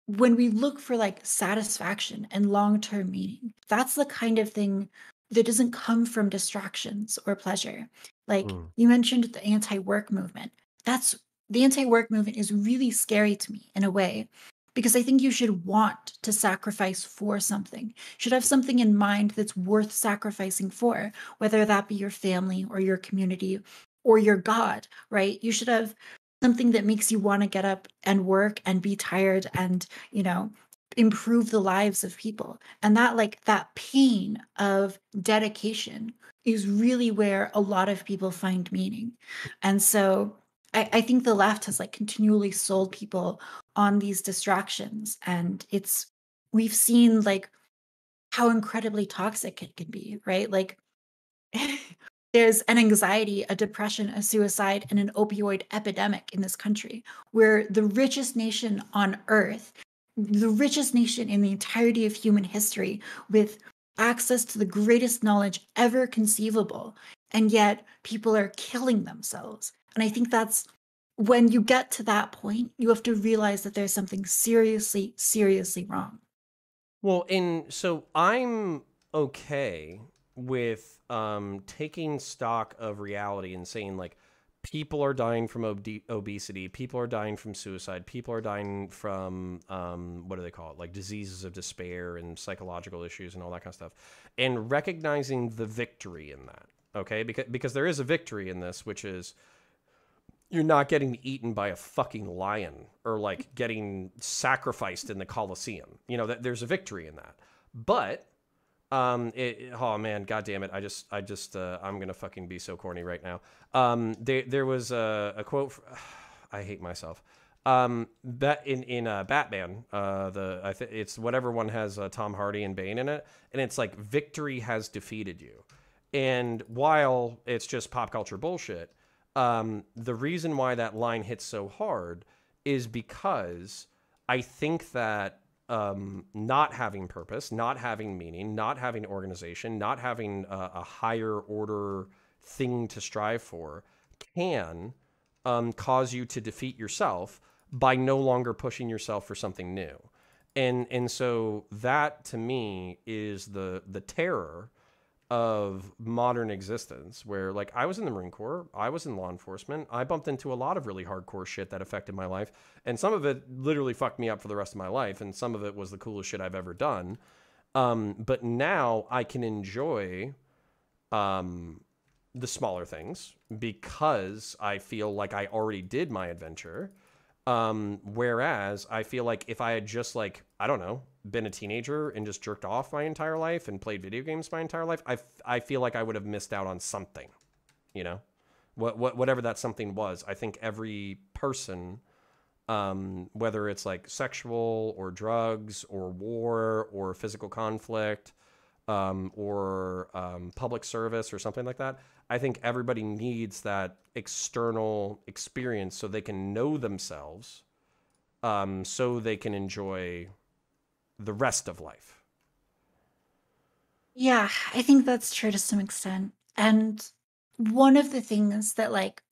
when we look for like satisfaction and long-term meaning, that's the kind of thing that doesn't come from distractions or pleasure. Like you mentioned the anti-work movement. That's the anti-work movement is really scary to me in a way, because I think you should want to sacrifice for something. You should have something in mind that's worth sacrificing for, whether that be your family or your community or your God, right? You should have something that makes you want to get up and work and be tired and, you know, improve the lives of people. And that like that pain of dedication is really where a lot of people find meaning. And so I think the left has like continually sold people on these distractions, and we've seen like how incredibly toxic it can be, right? Like there's an anxiety, a depression, a suicide, and an opioid epidemic in this country, where the richest nation on earth, the richest nation in the entirety of human history, with access to the greatest knowledge ever conceivable, and yet people are killing themselves. And I think that's when you get to that point, you have to realize that there's something seriously, seriously wrong. Well, so I'm okay with taking stock of reality and saying like people are dying from obesity, people are dying from suicide, people are dying from what do they call it, like diseases of despair and psychological issues and all that kind of stuff, and recognizing the victory in that. Okay, because there is a victory in this, which is you're not getting eaten by a fucking lion or like getting sacrificed in the Colosseum. You know, that there's a victory in that. But oh man, god damn it. I'm gonna fucking be so corny right now. There was a quote I hate myself. That in Batman, it's whatever one has Tom Hardy and Bane in it, and it's like victory has defeated you. And while it's just pop culture bullshit, the reason why that line hits so hard is because I think that not having purpose, not having meaning, not having organization, not having a higher order thing to strive for can cause you to defeat yourself by no longer pushing yourself for something new. And so that to me is the terror of modern existence, where like I was in the Marine Corps, I was in law enforcement, I bumped into a lot of really hardcore shit that affected my life, and some of it literally fucked me up for the rest of my life, and some of it was the coolest shit I've ever done. But now I can enjoy the smaller things because I feel like I already did my adventure. Whereas I feel like if I had just like, I don't know, been a teenager and just jerked off my entire life and played video games my entire life, I feel like I would have missed out on something, you know, whatever that something was. I think every person whether it's like sexual or drugs or war or physical conflict, or public service or something like that. I think everybody needs that external experience so they can know themselves, so they can enjoy the rest of life. Yeah, I think that's true to some extent. And one of the things that like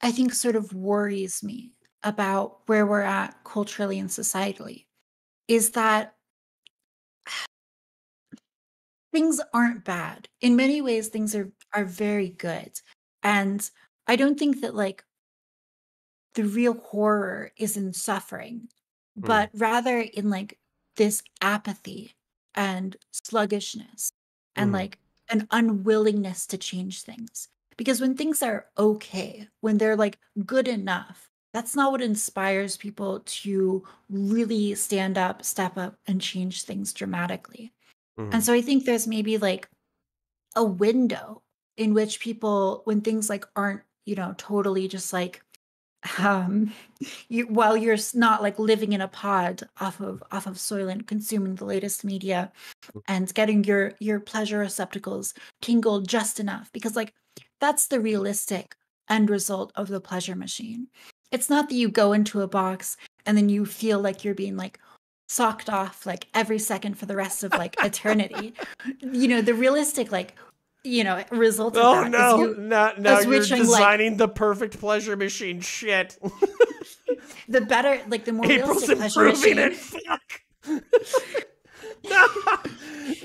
I think sort of worries me about where we're at culturally and societally is that things aren't bad. In many ways, things are very good. And I don't think that like the real horror is in suffering, Mm, but rather in like this apathy and sluggishness and mm, like an unwillingness to change things. Because when things are okay, when they're like good enough, that's not what inspires people to really stand up, step up, and change things dramatically. And mm, so I think there's maybe like a window in which people, when things like aren't, totally just like um while you're not like living in a pod off of Soylent, consuming the latest media and getting your pleasure receptacles tingled just enough, because like that's the realistic end result of the pleasure machine. It's not that you go into a box and then you feel like you're being like socked off like every second for the rest of like eternity. The realistic like result of oh that is no! you Now as you're reaching like designing the perfect pleasure machine. Shit. the better, like the more April's realistic pleasure improving machine. it. Fuck. No,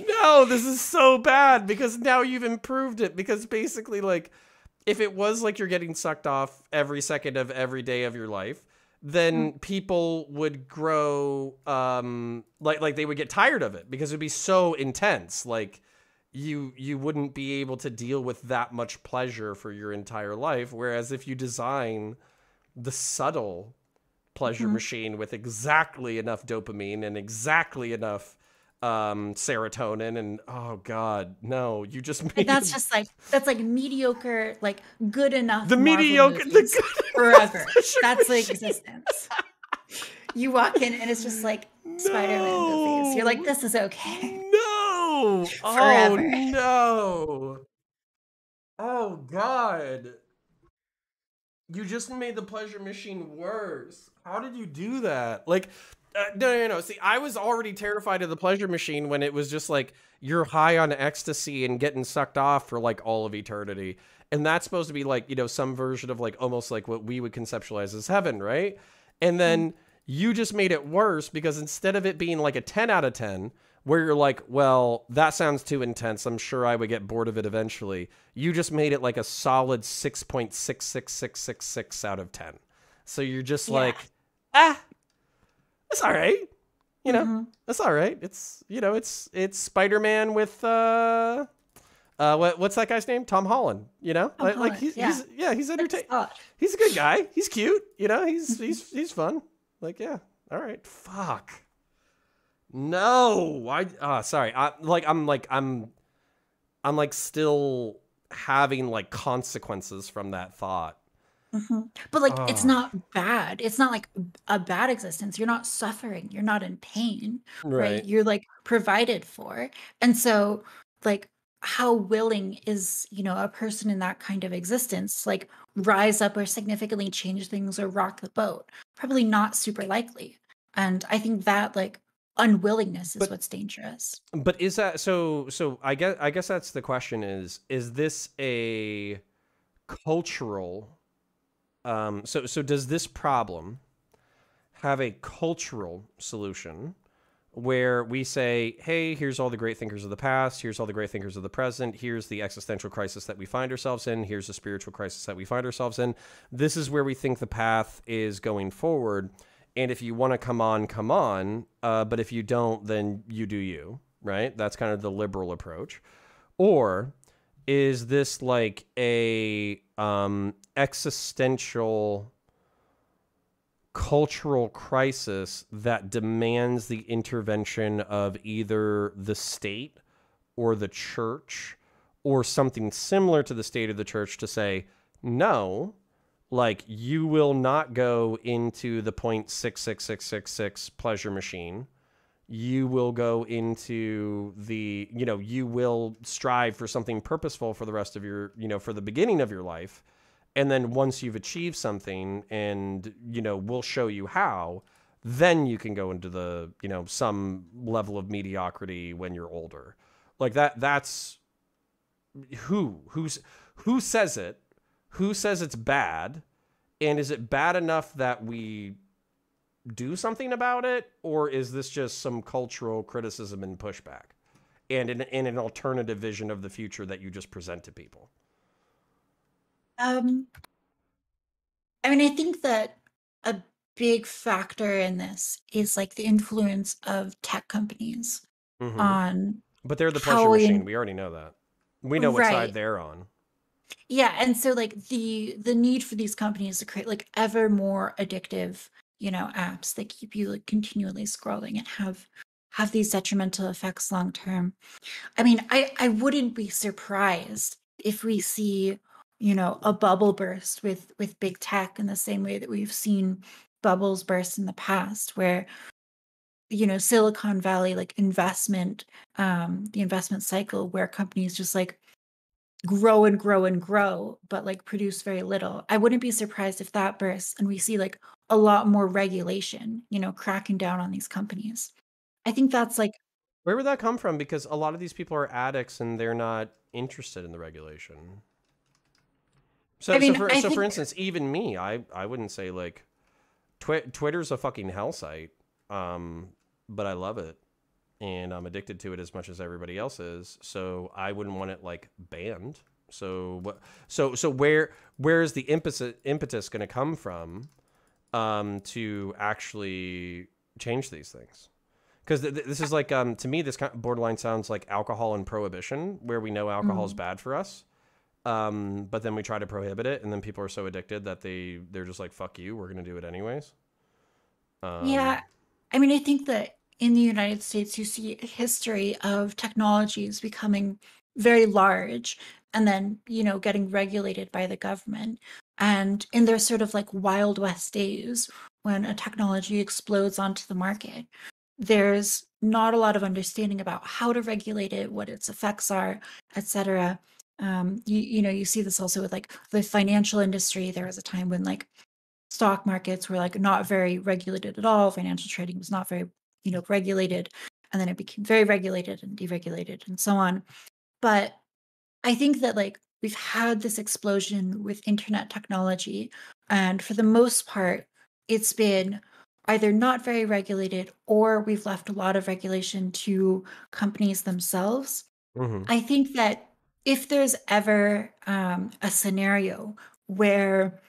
no, this is so bad because now you've improved it. Because basically, like, if it was like you're getting sucked off every second of every day of your life, then people would grow, like they would get tired of it because it'd be so intense. Like, you wouldn't be able to deal with that much pleasure for your entire life. Whereas if you design the subtle pleasure Mhm. machine with exactly enough dopamine and exactly enough serotonin, and oh god, no, you just And made that's like mediocre, like good enough the Marvel mediocre, the movies good enough forever. pleasure That's the machine. existence. You walk in and it's just like Spider-Man movies. You're like, No, this is okay no, oh forever. no, oh god, you just made the pleasure machine worse. How did you do that? Like, no. See, I was already terrified of the pleasure machine when it was just like you're high on ecstasy and getting sucked off for like all of eternity. And that's supposed to be like, some version of like almost like what we would conceptualize as heaven, right? And Mm. then you just made it worse because instead of it being like a 10 out of 10, where you're like, well, that sounds too intense. I'm sure I would get bored of it eventually. You just made it like a solid 6.66666 out of 10. So you're just Yeah. like, it's all right. Hmm. That's all right. It's Spider-Man with what's that guy's name? Tom Holland. Tom Like Holland. Yeah. he's That's entertaining. odd. He's a good guy. He's cute. He's fun. Like, yeah. All right. Fuck. No, sorry. I'm like still having like consequences from that thought. Hmm. But like, it's Oh, not bad. It's not like a bad existence. You're not suffering. You're not in pain, right? right. You're like provided for. And so, like, how willing is, a person in that kind of existence, like, rise up or significantly change things or rock the boat? Probably not super likely. And I think that, like, unwillingness is But what's dangerous. is that so I guess that's the question, is this a cultural so does this problem have a cultural solution where we say, hey, here's all the great thinkers of the past, here's all the great thinkers of the present, here's the existential crisis that we find ourselves in, here's the spiritual crisis that we find ourselves in. This is where we think the path is going forward. And if you want to come on, come on. But if you don't, then you do you, right? That's kind of the liberal approach. Or is this like a existential cultural crisis that demands the intervention of either the state or the church or something similar to the state or the church to say, no, Like, you will not go into the 0.66666 pleasure machine. You will go into the, you will strive for something purposeful for the rest of your, for the beginning of your life. And then once you've achieved something and, we'll show you how, then you can go into the, some level of mediocrity when you're older. Like that's who says it? Who says it's bad? And is it bad enough that we do something about it, or is this just some cultural criticism and pushback and in an alternative vision of the future that you just present to people? Um, I mean, I think that a big factor in this is like the influence of tech companies Mm-hmm. on But they're the pleasure how machine. we, We already know that. We know what side right. they're on. Yeah, and so like the need for these companies to create like ever more addictive, apps that keep you like continually scrolling and have these detrimental effects long term. I mean, I wouldn't be surprised if we see, a bubble burst with big tech in the same way that we've seen bubbles burst in the past, where, Silicon Valley like investment, the investment cycle where companies just like grow and grow and grow, but like produce very little. I wouldn't be surprised if that bursts and we see like a lot more regulation, cracking down on these companies. I think that's like, Where would that come from? Because a lot of these people are addicts and they're not interested in the regulation. I So, so mean, for I so for think, instance, even me, I wouldn't say like Twitter's a fucking hell site, but I love it and I'm addicted to it as much as everybody else is. So I wouldn't want it like banned. So what? So where is the impetus going to come from to actually change these things? Because this is like to me this kind of borderline sounds like alcohol and prohibition, where we know alcohol is mm, bad for us, but then we try to prohibit it, and then people are so addicted that they're just like, fuck you, we're gonna do it anyways. Um, yeah, I mean, I think that in the United States, you see a history of technologies becoming very large and then, getting regulated by the government. And in their sort of like Wild West days, when a technology explodes onto the market, there's not a lot of understanding about how to regulate it, what its effects are, etc. You see this also with like the financial industry. There was a time when like stock markets were like not very regulated at all. Financial trading was not very, regulated. And then it became very regulated and deregulated and so on. But I think that like we've had this explosion with internet technology. And for the most part, it's been either not very regulated or we've left a lot of regulation to companies themselves. mhm. I think that if there's ever a scenario where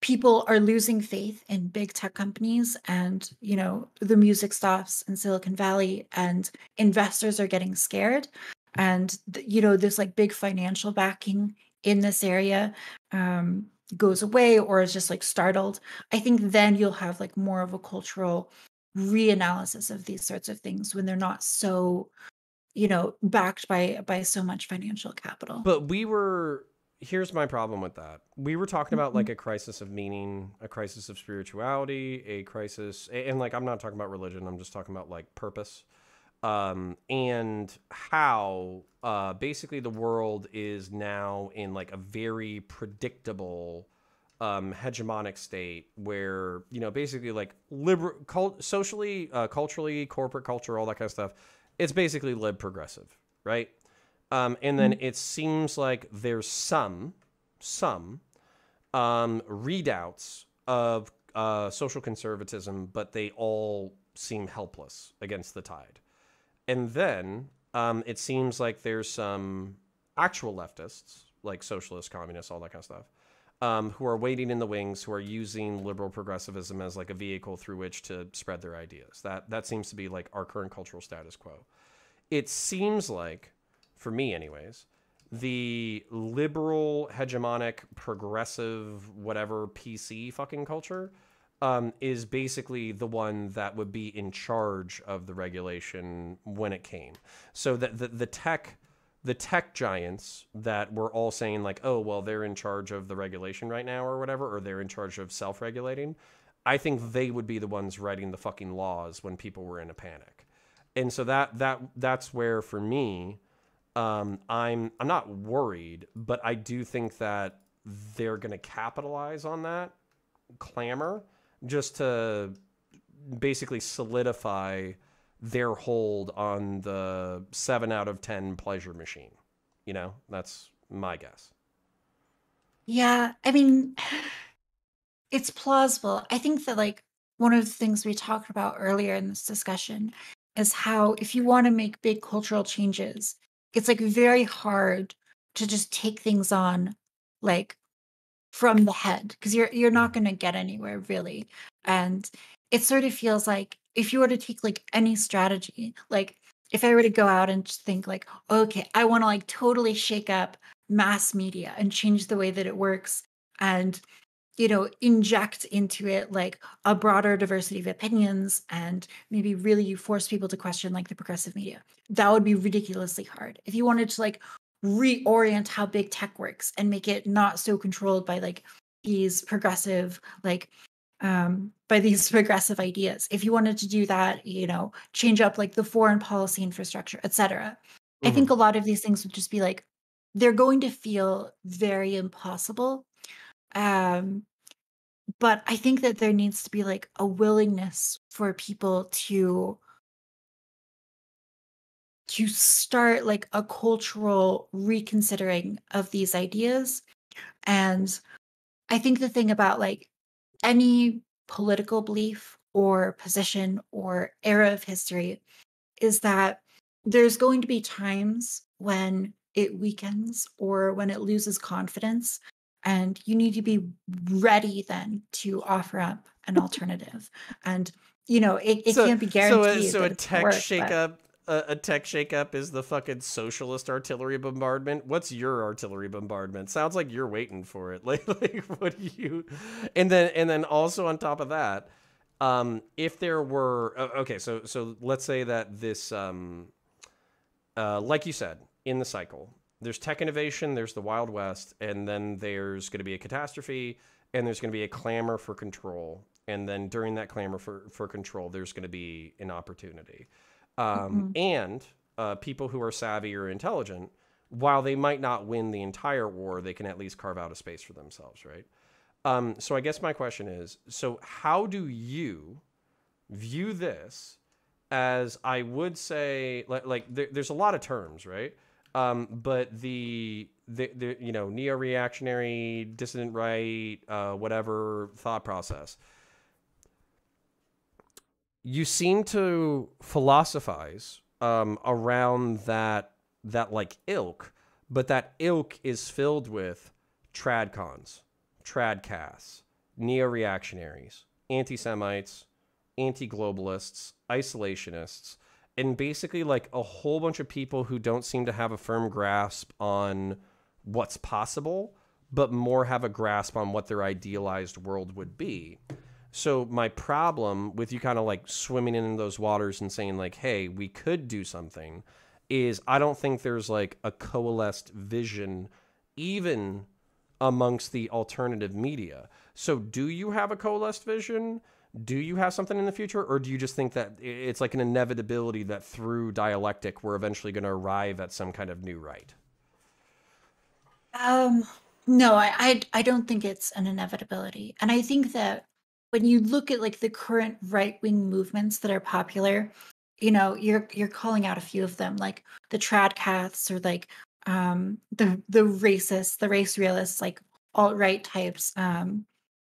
people are losing faith in big tech companies and the music stops in Silicon Valley and investors are getting scared and this like big financial backing in this area um, goes away or is just like startled. I think then you'll have like more of a cultural reanalysis of these sorts of things when they're not so backed by so much financial capital. But here's my problem with that. We were talking about Mhm. like a crisis of meaning, a crisis of spirituality, a crisis, and like I'm not talking about religion. I'm just talking about like purpose, and how basically the world is now in like a very predictable hegemonic state where basically like socially, culturally, corporate culture, all that kind of stuff. It's basically lib progressive, right? And then it seems like there's some readouts of social conservatism, but they all seem helpless against the tide. And then it seems like there's some actual leftists, like socialists, communists, all that kind of stuff, who are waiting in the wings, who are using liberal progressivism as like a vehicle through which to spread their ideas. That seems to be like our current cultural status quo. It seems like, for me anyways, the liberal, hegemonic, progressive, whatever PC fucking culture is basically the one that would be in charge of the regulation when it came. So that the tech the tech giants that were all saying like, oh, well, they're in charge of the regulation right now or whatever, or they're in charge of self-regulating, I think they would be the ones writing the fucking laws when people were in a panic. And so that's where for me, I'm not worried, but I do think that they're going to capitalize on that clamor just to basically solidify their hold on the 7 out of 10 pleasure machine. You know, that's my guess. Yeah, I mean, it's plausible. I think that like one of the things we talked about earlier in this discussion is how if you want to make big cultural changes, it's like very hard to just take things on like from the head because you're not going to get anywhere really. And it sort of feels like if you were to take like any strategy, like if I were to go out and just think like, okay, I want to like totally shake up mass media and change the way that it works and inject into it like a broader diversity of opinions and maybe really you force people to question like the progressive media. That would be ridiculously hard. If you wanted to like reorient how big tech works and make it not so controlled by like these progressive like by these progressive ideas. If you wanted to do that, change up like the foreign policy infrastructure, etc. I Mm-hmm. think a lot of these things would just be like they're going to feel very impossible. Um, but I think that there needs to be like a willingness for people to start like a cultural reconsidering of these ideas. And I think the thing about like any political belief or position or era of history is that there's going to be times when it weakens or when it loses confidence. And you need to be ready then to offer up an alternative. And, it So can't be so a, guaranteed so a that it's going to tech work, but shakeup a tech shakeup is the fucking socialist artillery bombardment. What's your artillery bombardment? Sounds like you're waiting for it. Like what do you? And then also on top of that, if there were okay, so let's say that this like you said in the cycle, there's tech innovation, there's the Wild West, and then there's going to be a catastrophe, and there's going to be a clamor for control, and then during that clamor for control, there's going to be an opportunity. mhm. And people who are savvy or intelligent, while they might not win the entire war, they can at least carve out a space for themselves, right? So I guess my question is, so how do you view this as I would say, there's a lot of terms, right? But the neo reactionary, dissident right, whatever thought process, you seem to philosophize around that like ilk, but that ilk is filled with tradcons, tradcasts, neo reactionaries, anti Semites, anti globalists, isolationists, and basically like a whole bunch of people who don't seem to have a firm grasp on what's possible, but more have a grasp on what their idealized world would be. So my problem with you kind of like swimming in those waters and saying like, hey, we could do something is I don't think there's like a coalesced vision even amongst the alternative media. So do you have a coalesced vision? Do you have something in the future, or do you just think that it's like an inevitability that through dialectic we're eventually going to arrive at some kind of new right? Um, no, I don't think it's an inevitability. And I think that when you look at like the current right-wing movements that are popular, you're calling out a few of them, like the tradcaths or like the racists, the race realists, like alt-right types.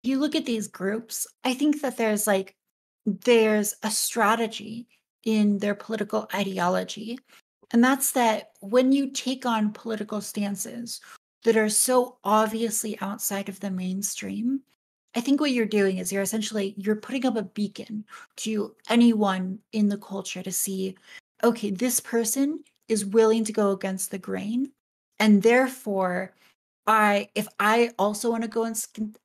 You look at these groups, I think that there's a strategy in their political ideology. And that's that when you take on political stances that are so obviously outside of the mainstream, I think what you're doing is you're putting up a beacon to anyone in the culture to see, okay, this person is willing to go against the grain. And therefore, if I also want to go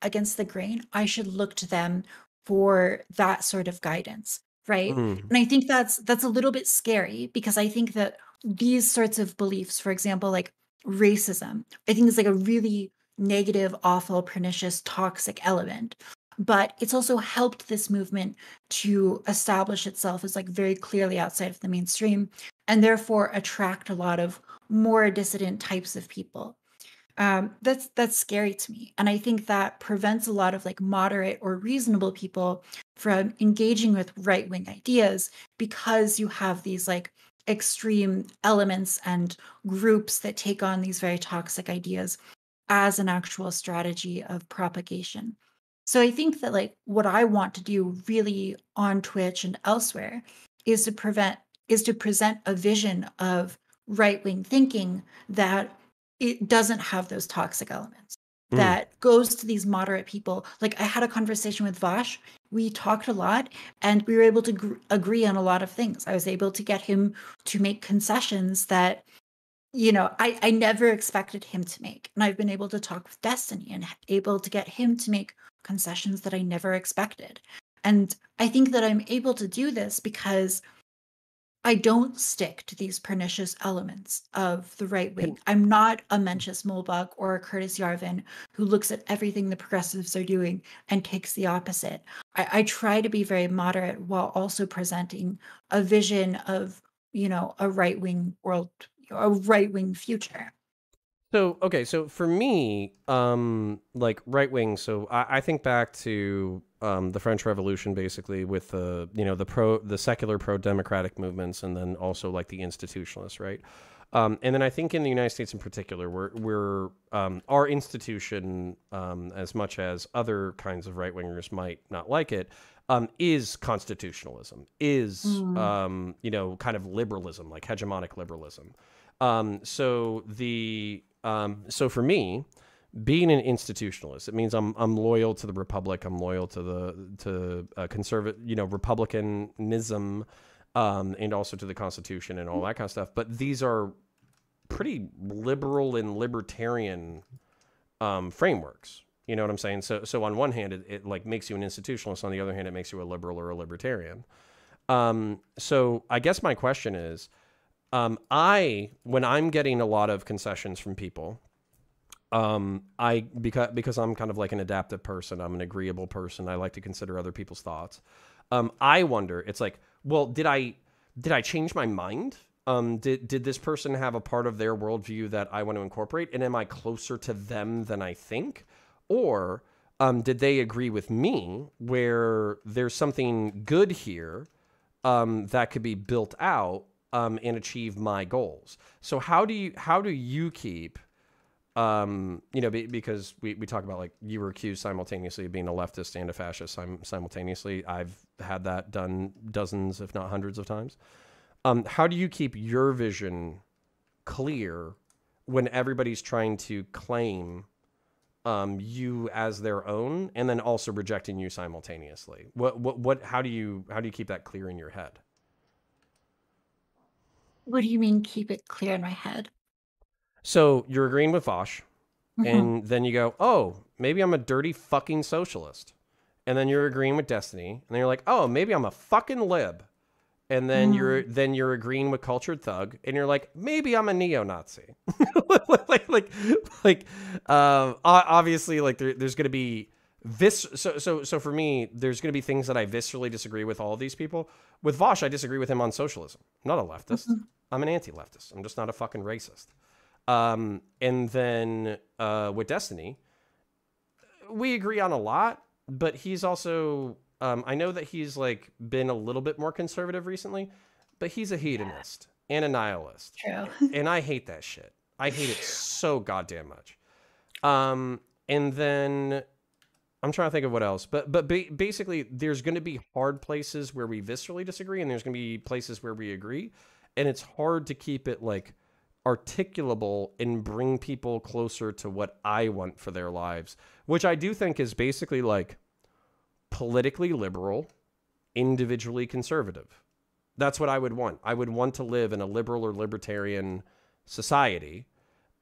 against the grain, I should look to them for that sort of guidance. right? Mm. And I think that's a little bit scary, because I think that these sorts of beliefs, for example, like racism, I think is like a really negative, awful, pernicious, toxic element. But it's also helped this movement to establish itself as like very clearly outside of the mainstream, and therefore attract a lot of more dissident types of people. That's scary to me, and I think that prevents a lot of like moderate or reasonable people from engaging with right wing ideas, because you have these like extreme elements and groups that take on these very toxic ideas as an actual strategy of propagation. So I think that like what I want to do really on Twitch and elsewhere is to present a vision of right-wing thinking that it doesn't have those toxic elements, Mm. that goes to these moderate people. Like I had a conversation with Vosh. We talked a lot, and we were able to agree on a lot of things. I was able to get him to make concessions that, I never expected him to make. And I've been able to talk with Destiny and able to get him to make concessions that I never expected. And I think that I'm able to do this because I don't stick to these pernicious elements of the right wing. Can, I'm not a Mencius Moldbug or a Curtis Yarvin who looks at everything the progressives are doing and takes the opposite. I try to be very moderate while also presenting a vision of, a right wing world, a right wing future. So okay, so for me, like right wing. So I think back to the French Revolution, basically with the secular pro democratic movements, and then also like the institutionalists, right? And then I think in the United States in particular, we're our institution, as much as other kinds of right wingers might not like it, is constitutionalism, is Mm. kind of liberalism, like hegemonic liberalism. So for me, being an institutionalist, it means I'm loyal to the republic. I'm loyal to conservative, republicanism, and also to the Constitution and all that kind of stuff. But these are pretty liberal and libertarian frameworks. You know what I'm saying? So on one hand, it like makes you an institutionalist. On the other hand, it makes you a liberal or a libertarian. So I guess my question is, when I'm getting a lot of concessions from people, because I'm kind of like an adaptive person, I'm an agreeable person. I like to consider other people's thoughts. I wonder, it's like, well, did I change my mind? Did this person have a part of their worldview that I want to incorporate? And am I closer to them than I think? Or, did they agree with me where there's something good here, that could be built out, and achieve my goals? So how do you keep, because we talk about, like, you were accused simultaneously of being a leftist and a fascist simultaneously. I've had that done dozens, if not hundreds of times. How do you keep your vision clear when everybody's trying to claim you as their own, and then also rejecting you simultaneously? How do you keep that clear in your head? What do you mean, keep it clear in my head? So you're agreeing with Vosh, Mhm. and then you go, oh, maybe I'm a dirty fucking socialist. And then you're agreeing with Destiny, and then you're like, oh, maybe I'm a fucking lib. And then Mm. you're agreeing with Cultured Thug, and you're like, maybe I'm a neo-Nazi. like, obviously, like there's going to be so for me, there's going to be things that I viscerally disagree with all of these people. With Vosh, I disagree with him on socialism. I'm not a leftist. Mhm. I'm an anti-leftist. I'm just not a fucking racist. And then with Destiny, we agree on a lot, but he's also, I know that he's like been a little bit more conservative recently, but he's a hedonist and a nihilist. True. And I hate that shit. I hate it so goddamn much. And then I'm trying to think of what else, but basically there's going to be hard places where we viscerally disagree, and there's going to be places where we agree. And it's hard to keep it like articulable and bring people closer to what I want for their lives, which I do think is basically like politically liberal, individually conservative. That's what I would want. I would want to live in a liberal or libertarian society,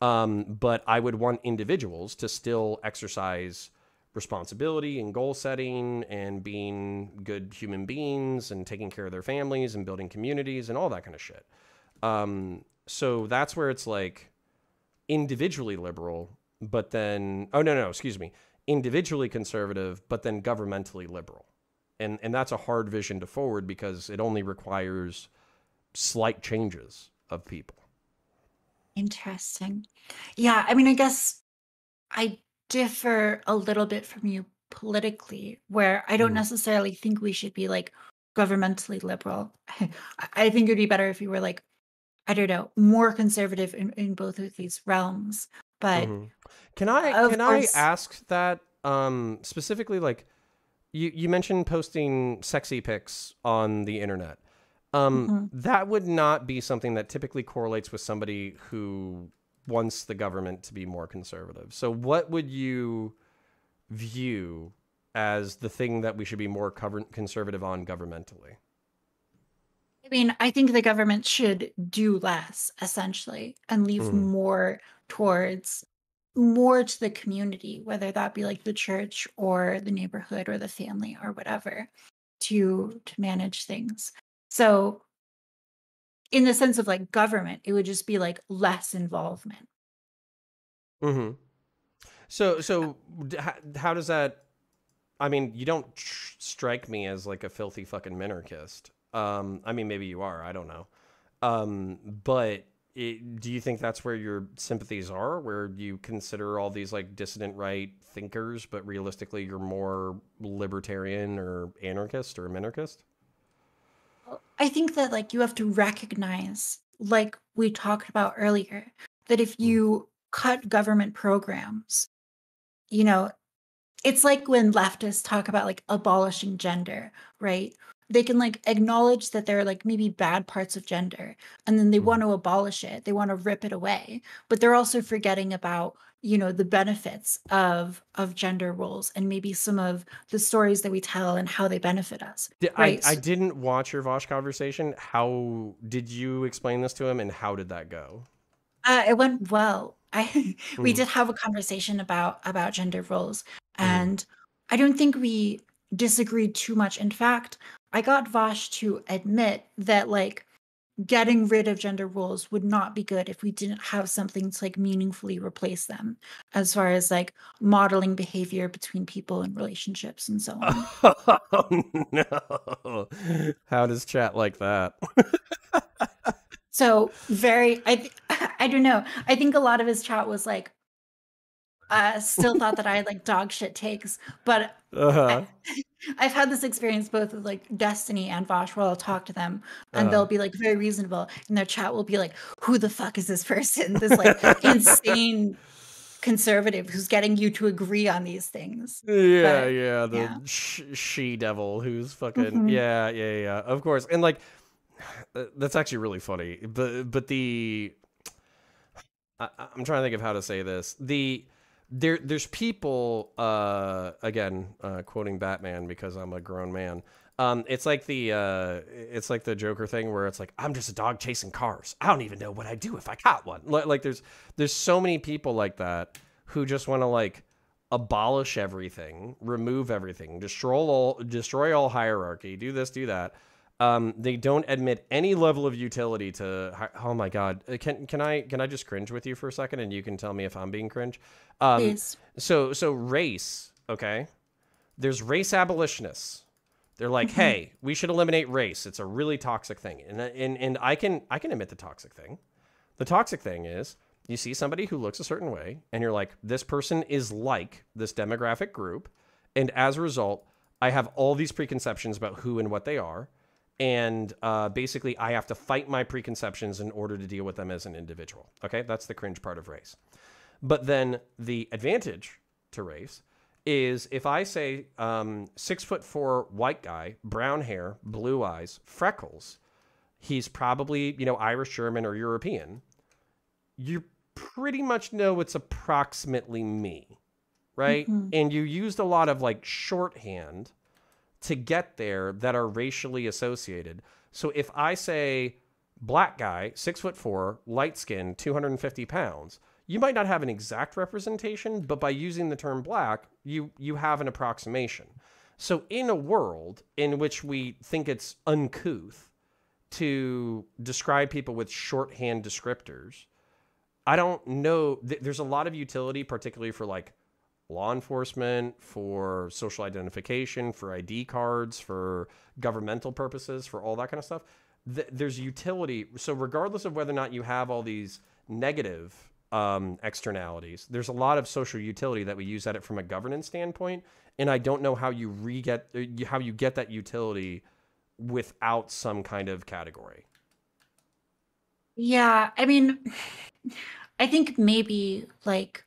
but I would want individuals to still exercise responsibility and goal setting and being good human beings and taking care of their families and building communities and all that kind of shit. So that's where it's like individually liberal, but then, oh, no, excuse me, individually conservative, but then governmentally liberal. And that's a hard vision to forward because it only requires slight changes of people. Interesting. Yeah, I mean, I guess I differ a little bit from you politically, where I don't Mm. necessarily think we should be like governmentally liberal. I think it'd be better if we were like, I don't know, more conservative in both of these realms. But Mm-hmm. Can I course, ask that specifically, like you mentioned posting sexy pics on the internet. mhm. That would not be something that typically correlates with somebody who wants the government to be more conservative. So what would you view as the thing that we should be more conservative on governmentally? I mean, I think the government should do less, essentially, and leave Mm. more to the community, whether that be like the church or the neighborhood or the family or whatever, to manage things. So, in the sense of like government, it would just be like less involvement. Mm-hmm. So how does that? I mean, you don't strike me as like a filthy fucking minarchist. I mean, maybe you are. I don't know. But do you think that's where your sympathies are, where you consider all these like dissident right thinkers, but realistically you're more libertarian or anarchist or minarchist? I think that like you have to recognize, like we talked about earlier, that if Mm. you cut government programs, you know, it's like when leftists talk about like abolishing gender, right? They can like acknowledge that there are like maybe bad parts of gender and then they Mm. want to abolish it. They want to rip it away. But they're also forgetting about, the benefits of gender roles and maybe some of the stories that we tell and how they benefit us, right? I didn't watch your Vosh conversation. How did you explain this to him, and how did that go? It went well. I we Mm. did have a conversation about gender roles, Mm. and I don't think we disagreed too much. In fact, I got Vosh to admit that like getting rid of gender roles would not be good if we didn't have something to like meaningfully replace them, as far as like modeling behavior between people and relationships and so on. Oh no! How does chat like that? So very, I don't know. I think a lot of his chat was like still thought that I had like dog shit takes, but Uh I, huh. I've had this experience both with like Destiny and Vosh where I'll talk to them and Uh they'll be like very reasonable and their chat will be like, who the fuck is this person? This like insane conservative who's getting you to agree on these things. Yeah, But yeah, the yeah. she devil who's fucking Hmm. yeah, of course, and like that's actually really funny. But I'm trying to think of how to say this. There's people again quoting Batman because I'm a grown man. It's like the Joker thing where it's like I'm just a dog chasing cars. I don't even know what I'd do if I caught one. Like there's so many people like that who just want to like abolish everything, remove everything, destroy all hierarchy, do this, do that. They don't admit any level of utility to. Oh my god, can I just cringe with you for a second, and you can tell me if I'm being cringe. Um, Please. so race, okay? There's race abolitionists. They're like, Hmm. hey, we should eliminate race. It's a really toxic thing, and I can admit the toxic thing. The toxic thing is you see somebody who looks a certain way, and you're like, this person is like this demographic group, and as a result, I have all these preconceptions about who and what they are, and basically, I have to fight my preconceptions in order to deal with them as an individual. Okay, that's the cringe part of race. But then the advantage to race is if I say 6'4" white guy, brown hair, blue eyes, freckles, he's probably Irish, German, or European. You pretty much know it's approximately me, right? Hmm. And you used a lot of like shorthand to get there that are racially associated. So if I say black guy, 6'4", light skin, 250 pounds, you might not have an exact representation, but by using the term black, you have an approximation. So in a world in which we think it's uncouth to describe people with shorthand descriptors, I don't know. There's a lot of utility, particularly for like law enforcement, for social identification, for ID cards, for governmental purposes, for all that kind of stuff. There's utility. So regardless of whether or not you have all these negative externalities, there's a lot of social utility that we use at it from a governance standpoint. And I don't know how you get that utility without some kind of category. Yeah, I mean, I think maybe like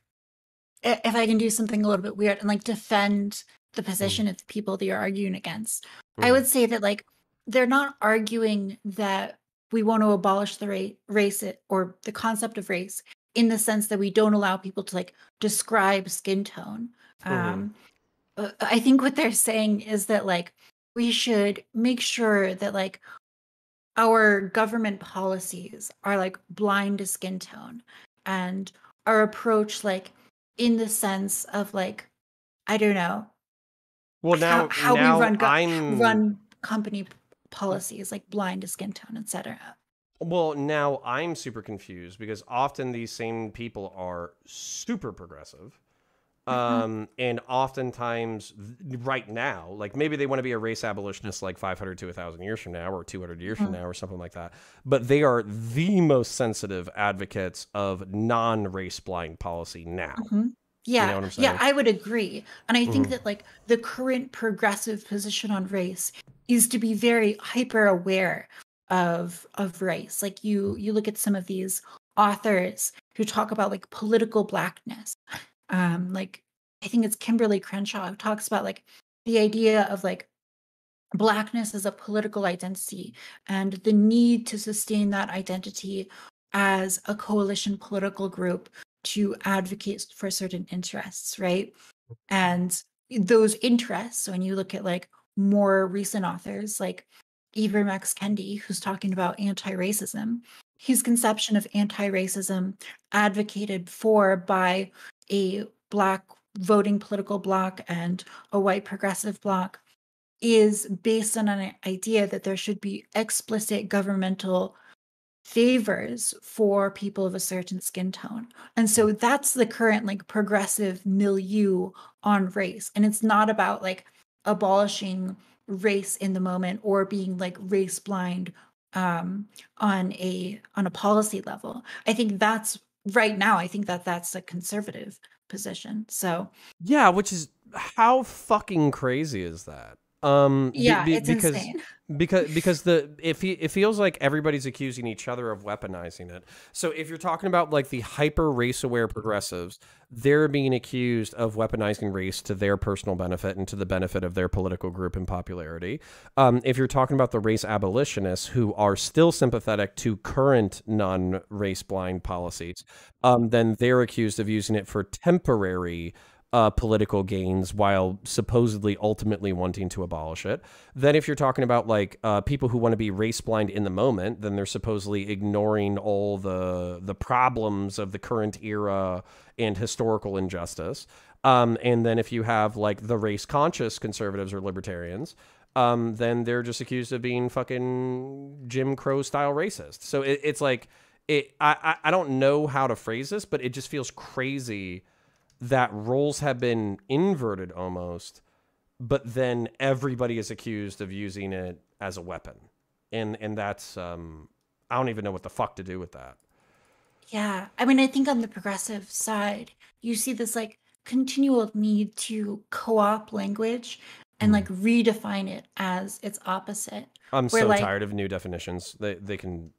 if I can do something a little bit weird and like defend the position of the people that you're arguing against, I would say that like they're not arguing that we want to abolish the race or the concept of race in the sense that we don't allow people to like describe skin tone. I think what they're saying is that like we should make sure that like our government policies are like blind to skin tone, and our approach like in the sense of like, I don't know, Well, how we run company Mm. policies like blind to skin tone, etc. Well, now I'm super confused because often these same people are super progressive. And oftentimes right now, like maybe they want to be a race abolitionist like 500 to 1,000 years from now or 200 years from now or something like that. But they are the most sensitive advocates of non-race blind policy now. Yeah, You know what I'm saying? yeah, I would agree. And I think that like the current progressive position on race is to be very hyper aware of race. Like you look at some of these authors who talk about like political blackness. Like I think it's Kimberly Crenshaw who talks about like the idea of like blackness as a political identity and the need to sustain that identity as a coalition political group to advocate for certain interests, right? And those interests, when you look at like more recent authors like Ibram X. Kendi, who's talking about anti-racism, his conception of anti-racism advocated for by a black voting political bloc and a white progressive bloc is based on an idea that there should be explicit governmental favors for people of a certain skin tone. And so that's the current like progressive milieu on race. And it's not about like abolishing race in the moment or being like race blind on a policy level. I think that's right now, I think that that's a conservative position. So Yeah, which is how fucking crazy is that? yeah, it's insane. Because it feels like everybody's accusing each other of weaponizing it. So if you're talking about like the hyper race aware progressives, they're being accused of weaponizing race to their personal benefit and to the benefit of their political group and popularity. If you're talking about the race abolitionists who are still sympathetic to current non-race blind policies, then they're accused of using it for temporary political gains while supposedly ultimately wanting to abolish it. Then if you're talking about like people who want to be race blind in the moment, then they're supposedly ignoring all the problems of the current era and historical injustice. And then if you have like the race conscious conservatives or libertarians, then they're just accused of being fucking Jim Crow style racist. So it's like I don't know how to phrase this, but it just feels crazy that roles have been inverted almost, but then everybody is accused of using it as a weapon. And that's, I don't even know what the fuck to do with that. Yeah. I mean, I think on the progressive side, you see this like continual need to co-opt language and like redefine it as its opposite. I'm Where so like tired of new definitions. They can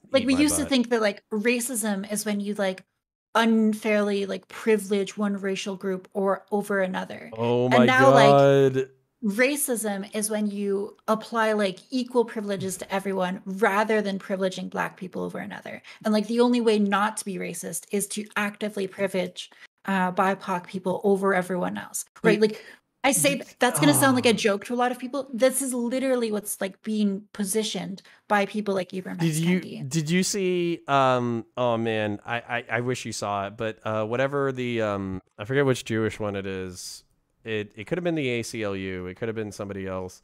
like eat we my used to butt. think that like racism is when you like unfairly like privilege one racial group or over another. Oh And my now like God. racism is when you apply like equal privileges to everyone rather than privileging black people over another. And like the only way not to be racist is to actively privilege BIPOC people over everyone else, right? Like I say that's going to sound like a joke to a lot of people. This is literally what's like being positioned by people like Ibram Did X. you Kendi. did you see oh man, I wish you saw it, but whatever the I forget which Jewish one it is. It could have been the ACLU, it could have been somebody else.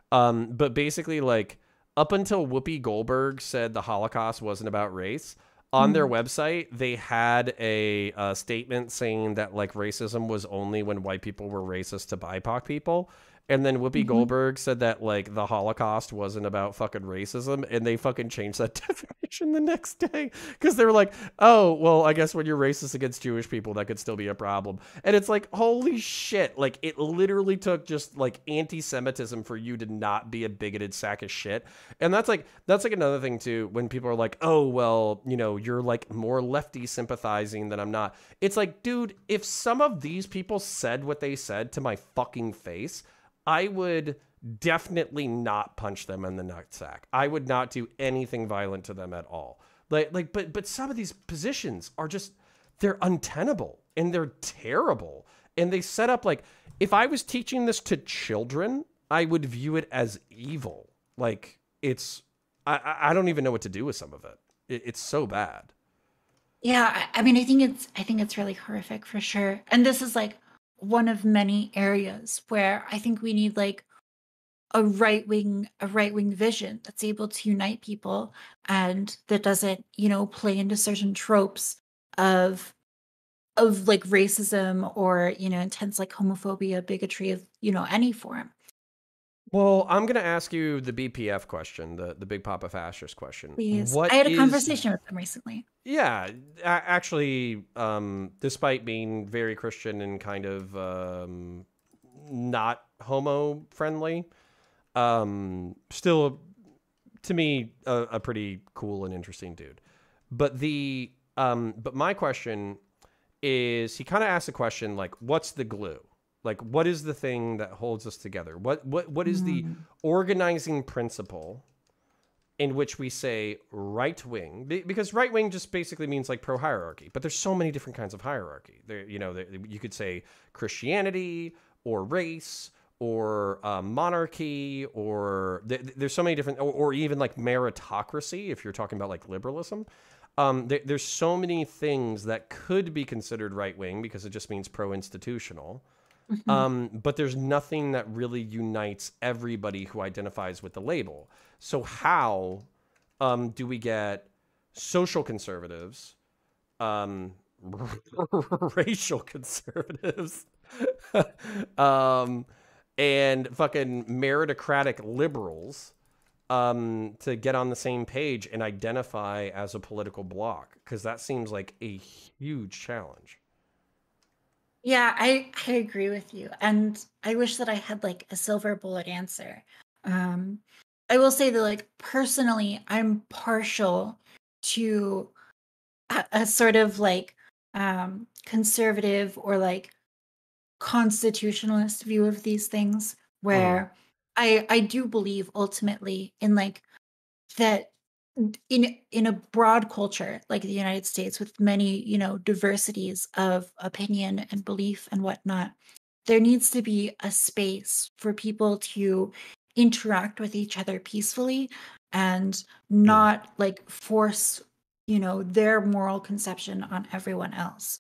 But basically, like, up until Whoopi Goldberg said the Holocaust wasn't about race, on their Mm. website, they had a statement saying that, like, racism was only when white people were racist to BIPOC people. And then Whoopi Mhm. Goldberg said that, like, the Holocaust wasn't about fucking racism. And they fucking changed that definition the next day. Because they were like, oh, well, I guess when you're racist against Jewish people, that could still be a problem. And it's like, holy shit. Like, it literally took just, like, anti Semitism for you to not be a bigoted sack of shit. And that's like another thing, too, when people are like, oh, well, you know, you're like more lefty sympathizing than I'm not. It's like, dude, if some of these people said what they said to my fucking face, I would definitely not punch them in the nutsack. I would not do anything violent to them at all. But some of these positions are just, they're untenable and they're terrible. And they set up, like, if I was teaching this to children, I would view it as evil. Like, it's, I don't even know what to do with some of it. It's so bad. Yeah, I mean, I think it's really horrific for sure. And this is like one of many areas where I think we need like a right wing vision that's able to unite people and that doesn't, play into certain tropes of like racism or, intense like homophobia, bigotry of, any form. Well, I'm going to ask you the BPF question, the Big Papa Fascist question. Please. I What had a is conversation with them recently. Yeah, actually, despite being very Christian and kind of not homo friendly, still to me a pretty cool and interesting dude. But my question is, he kind of asked a question like, "What's the glue? Like, what is the thing that holds us together? What is the Mm. organizing principle in which we say right wing, because right wing just basically means like pro hierarchy, but there's so many different kinds of hierarchy. You could say Christianity or race or monarchy, or there's so many different, or even like meritocracy if you're talking about like liberalism. There's so many things that could be considered right wing because it just means pro institutional. Mhm. But there's nothing that really unites everybody who identifies with the label. So how do we get social conservatives, um, racial conservatives, um, and fucking meritocratic liberals to get on the same page and identify as a political bloc? Because that seems like a huge challenge. Yeah, I agree with you. And I wish that I had like a silver bullet answer. Um I will say that like personally I'm partial to a sort of like conservative or like constitutionalist view of these things Mm, where I do believe ultimately in like that in a broad culture like the United States with many, diversities of opinion and belief and whatnot, there needs to be a space for people to interact with each other peacefully and mm. not like force, their moral conception on everyone else.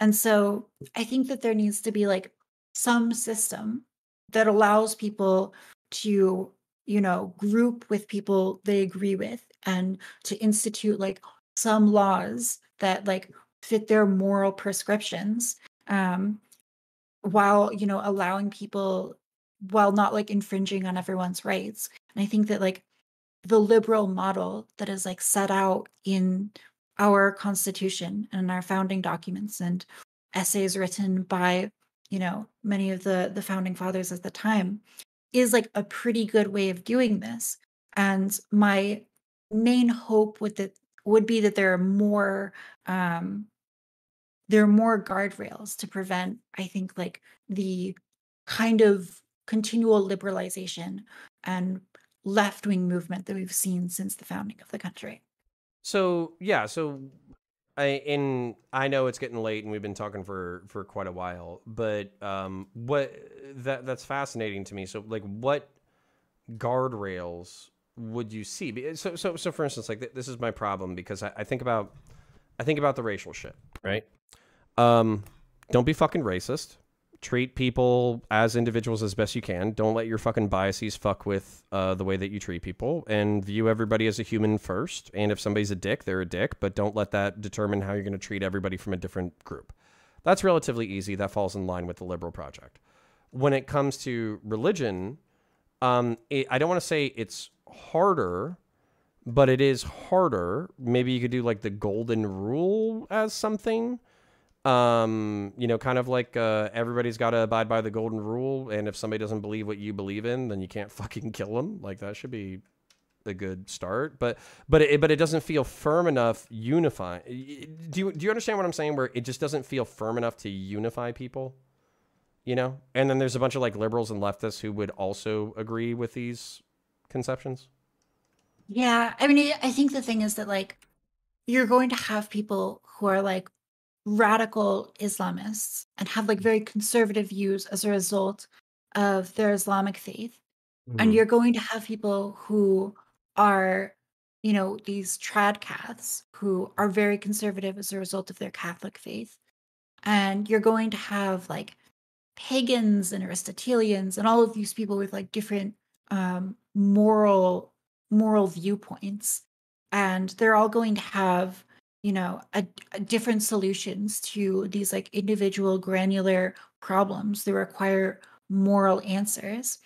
And so I think that there needs to be like some system that allows people to, group with people they agree with and to institute like some laws that like fit their moral prescriptions, um, while, allowing people, while not like infringing on everyone's rights. And I think that like the liberal model that is like set out in our constitution and our founding documents and essays written by, many of the founding fathers at the time is like a pretty good way of doing this. And my main hope with it would be that um there are more guardrails to prevent, I think, like the kind of continual liberalization and left wing movement that we've seen since the founding of the country. So yeah, so I know it's getting late and we've been talking for quite a while, but what that's fascinating to me. So like, what guardrails would you see? So for instance, like this is my problem because I think about the racial shit, right? Um, don't be fucking racist. Treat people as individuals as best you can. Don't let your fucking biases fuck with the way that you treat people, and view everybody as a human first. And if somebody's a dick, they're a dick, but don't let that determine how you're going to treat everybody from a different group. That's relatively easy. That falls in line with the liberal project. When it comes to religion, I don't want to say it's harder, but it is harder. Maybe you could do like the golden rule as something. You know, kind of like everybody's got to abide by the golden rule, and if somebody doesn't believe what you believe in, then you can't fucking kill them. Like that should be a good start. But it doesn't feel firm enough unifying. Do you understand what I'm saying? Where it just doesn't feel firm enough to unify people, you know? And then there's a bunch of like liberals and leftists who would also agree with these conceptions. Yeah, I mean, I think the thing is that like you're going to have people who are like radical Islamists and have like very conservative views as a result of their Islamic faith. And Mm-hmm. you're going to have people who are, you know, these trad Caths who are very conservative as a result of their Catholic faith. And you're going to have like pagans and Aristotelians and all of these people with like different moral viewpoints, and they're all going to have, you know, a different solutions to these like individual granular problems that require moral answers.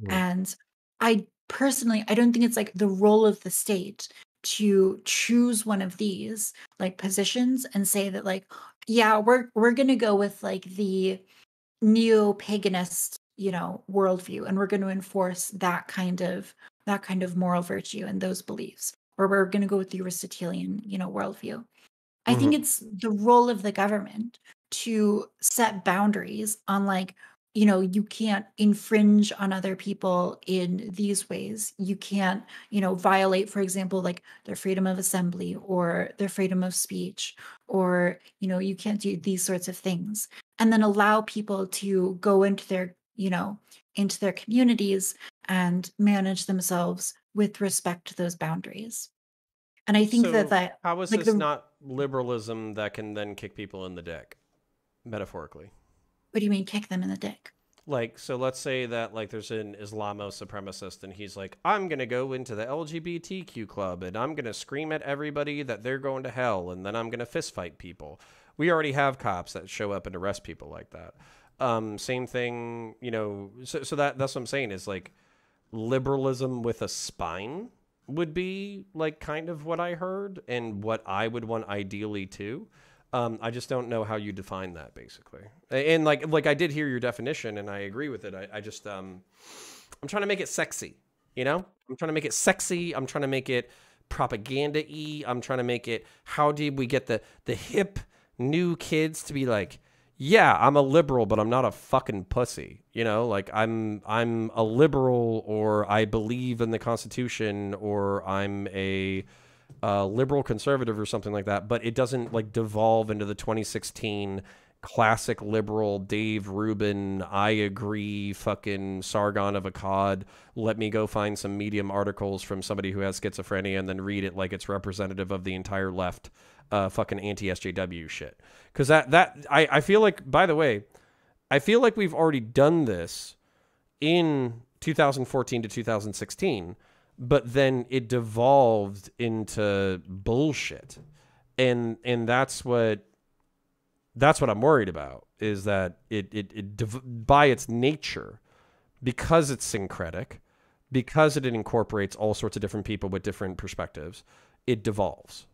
And I personally, I don't think it's like the role of the state to choose one of these like positions and say that like, yeah, we're gonna go with like the neo-paganist, you know, worldview, and we're going to enforce that kind of moral virtue and those beliefs, or we're going to go with the Aristotelian, you know, worldview. I think Mm-hmm. it's the role of the government to set boundaries on like, you know, you can't infringe on other people in these ways. You can't, you know, violate, for example, like their freedom of assembly or their freedom of speech, or, you know, you can't do these sorts of things. And then allow people to go into their, you know, into their communities and manage themselves with respect to those boundaries. And I think that So that how is like this the not liberalism that can then kick people in the dick, metaphorically? what do you mean kick them in the dick? Like, so let's say that like there's an Islamo supremacist and he's like, I'm gonna go into the LGBTQ club and I'm gonna scream at everybody that they're going to hell and then I'm gonna fist fight people. We already have cops that show up and arrest people like that. Same thing, you know. So that's what I'm saying is like liberalism with a spine would be like kind of what I heard and what I would want ideally too. I just don't know how you define that basically. And like I did hear your definition and I agree with it. I just I'm trying to make it sexy, you know? I'm trying to make it sexy. I'm trying to make it propaganda-y. I'm trying to make it how did we get the hip new kids to be like, yeah, I'm a liberal, but I'm not a fucking pussy. You know, like I'm a liberal, or I believe in the Constitution, or I'm a liberal conservative or something like that. But it doesn't like devolve into the 2016 classic liberal Dave Rubin, I agree, fucking Sargon of Akkad. Let me go find some Medium articles from somebody who has schizophrenia and then read it like it's representative of the entire left, fucking anti SJW shit. Because I feel like, by the way, I feel like we've already done this in 2014 to 2016, but then it devolved into bullshit, and that's what I'm worried about, is that by its nature, because it's syncretic, because it incorporates all sorts of different people with different perspectives, it devolves.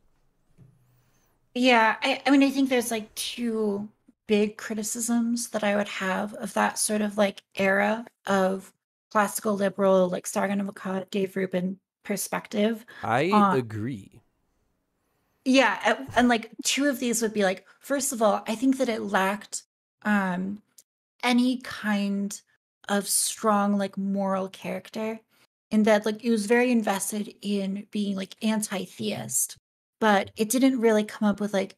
Yeah, I mean, I think there's like two big criticisms that I would have of that sort of like era of classical liberal, like Sargon of Akkad, Dave Rubin perspective. I Uh, agree. yeah, and like two of these would be like, first of all, I think that it lacked um any kind of strong like moral character, in that like it was very invested in being like anti-theist, but it didn't really come up with like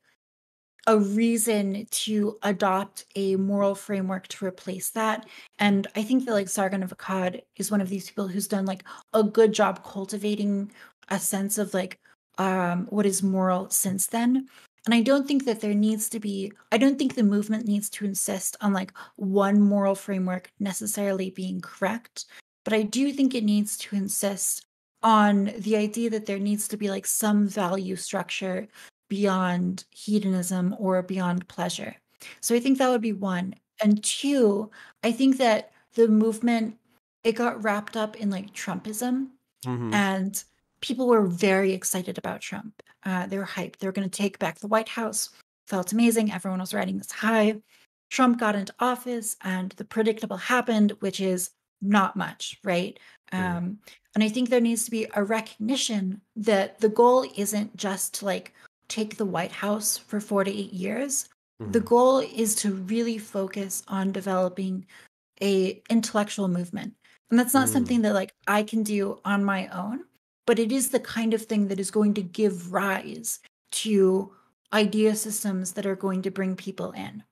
a reason to adopt a moral framework to replace that. And I think that like Sargon of Akkad is one of these people who's done like a good job cultivating a sense of like what is moral since then. And I don't think that there needs to be, I don't think the movement needs to insist on like one moral framework necessarily being correct. But I do think it needs to insist on the idea that there needs to be like some value structure beyond hedonism or beyond pleasure. So I think that would be one. And two, I think that the movement, it got wrapped up in like Trumpism, Mm-hmm. and people were very excited about Trump. They were hyped. They were going to take back the White House. Felt amazing. Everyone was riding this high. Trump got into office, and the predictable happened, which is not much, right? Um, and I think there needs to be a recognition that the goal isn't just to like take the White House for 4 to 8 years. The Mm-hmm. goal is to really focus on developing a intellectual movement. And that's not Mm-hmm. something that like I can do on my own, but it is the kind of thing that is going to give rise to idea systems that are going to bring people in.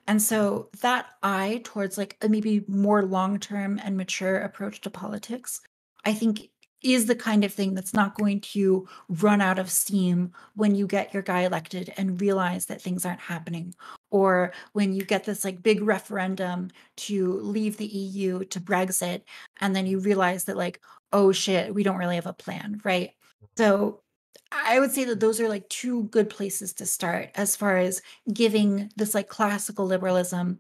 And so that eye towards like a maybe more long-term and mature approach to politics, I think is the kind of thing that's not going to run out of steam when you get your guy elected and realize that things aren't happening, or when you get this like big referendum to leave the EU to Brexit, and then you realize that like, oh shit, we don't really have a plan, right? So I would say that those are like two good places to start as far as giving this like classical liberalism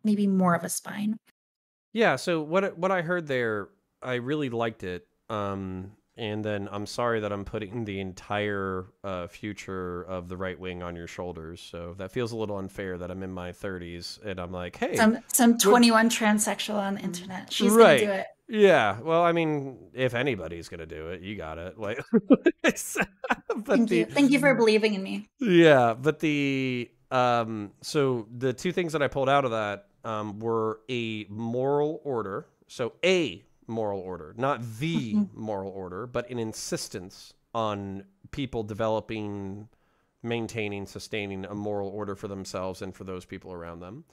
maybe more of a spine. Yeah, so what I heard there, I really liked it. And then I'm sorry that I'm putting the entire future of the right wing on your shoulders. So that feels a little unfair that I'm in my 30s and I'm like, hey, Some what? 21 transsexual on the internet. She's gonna do Right. it. Yeah. Well, I mean, if anybody's gonna do it, you got it. Like, but Thank you. the Thank you for believing in me. yeah, but the so the two things that I pulled out of that were a moral order. So a moral order, not the Mhm. moral order, but an insistence on people developing, maintaining, sustaining a moral order for themselves and for those people around them.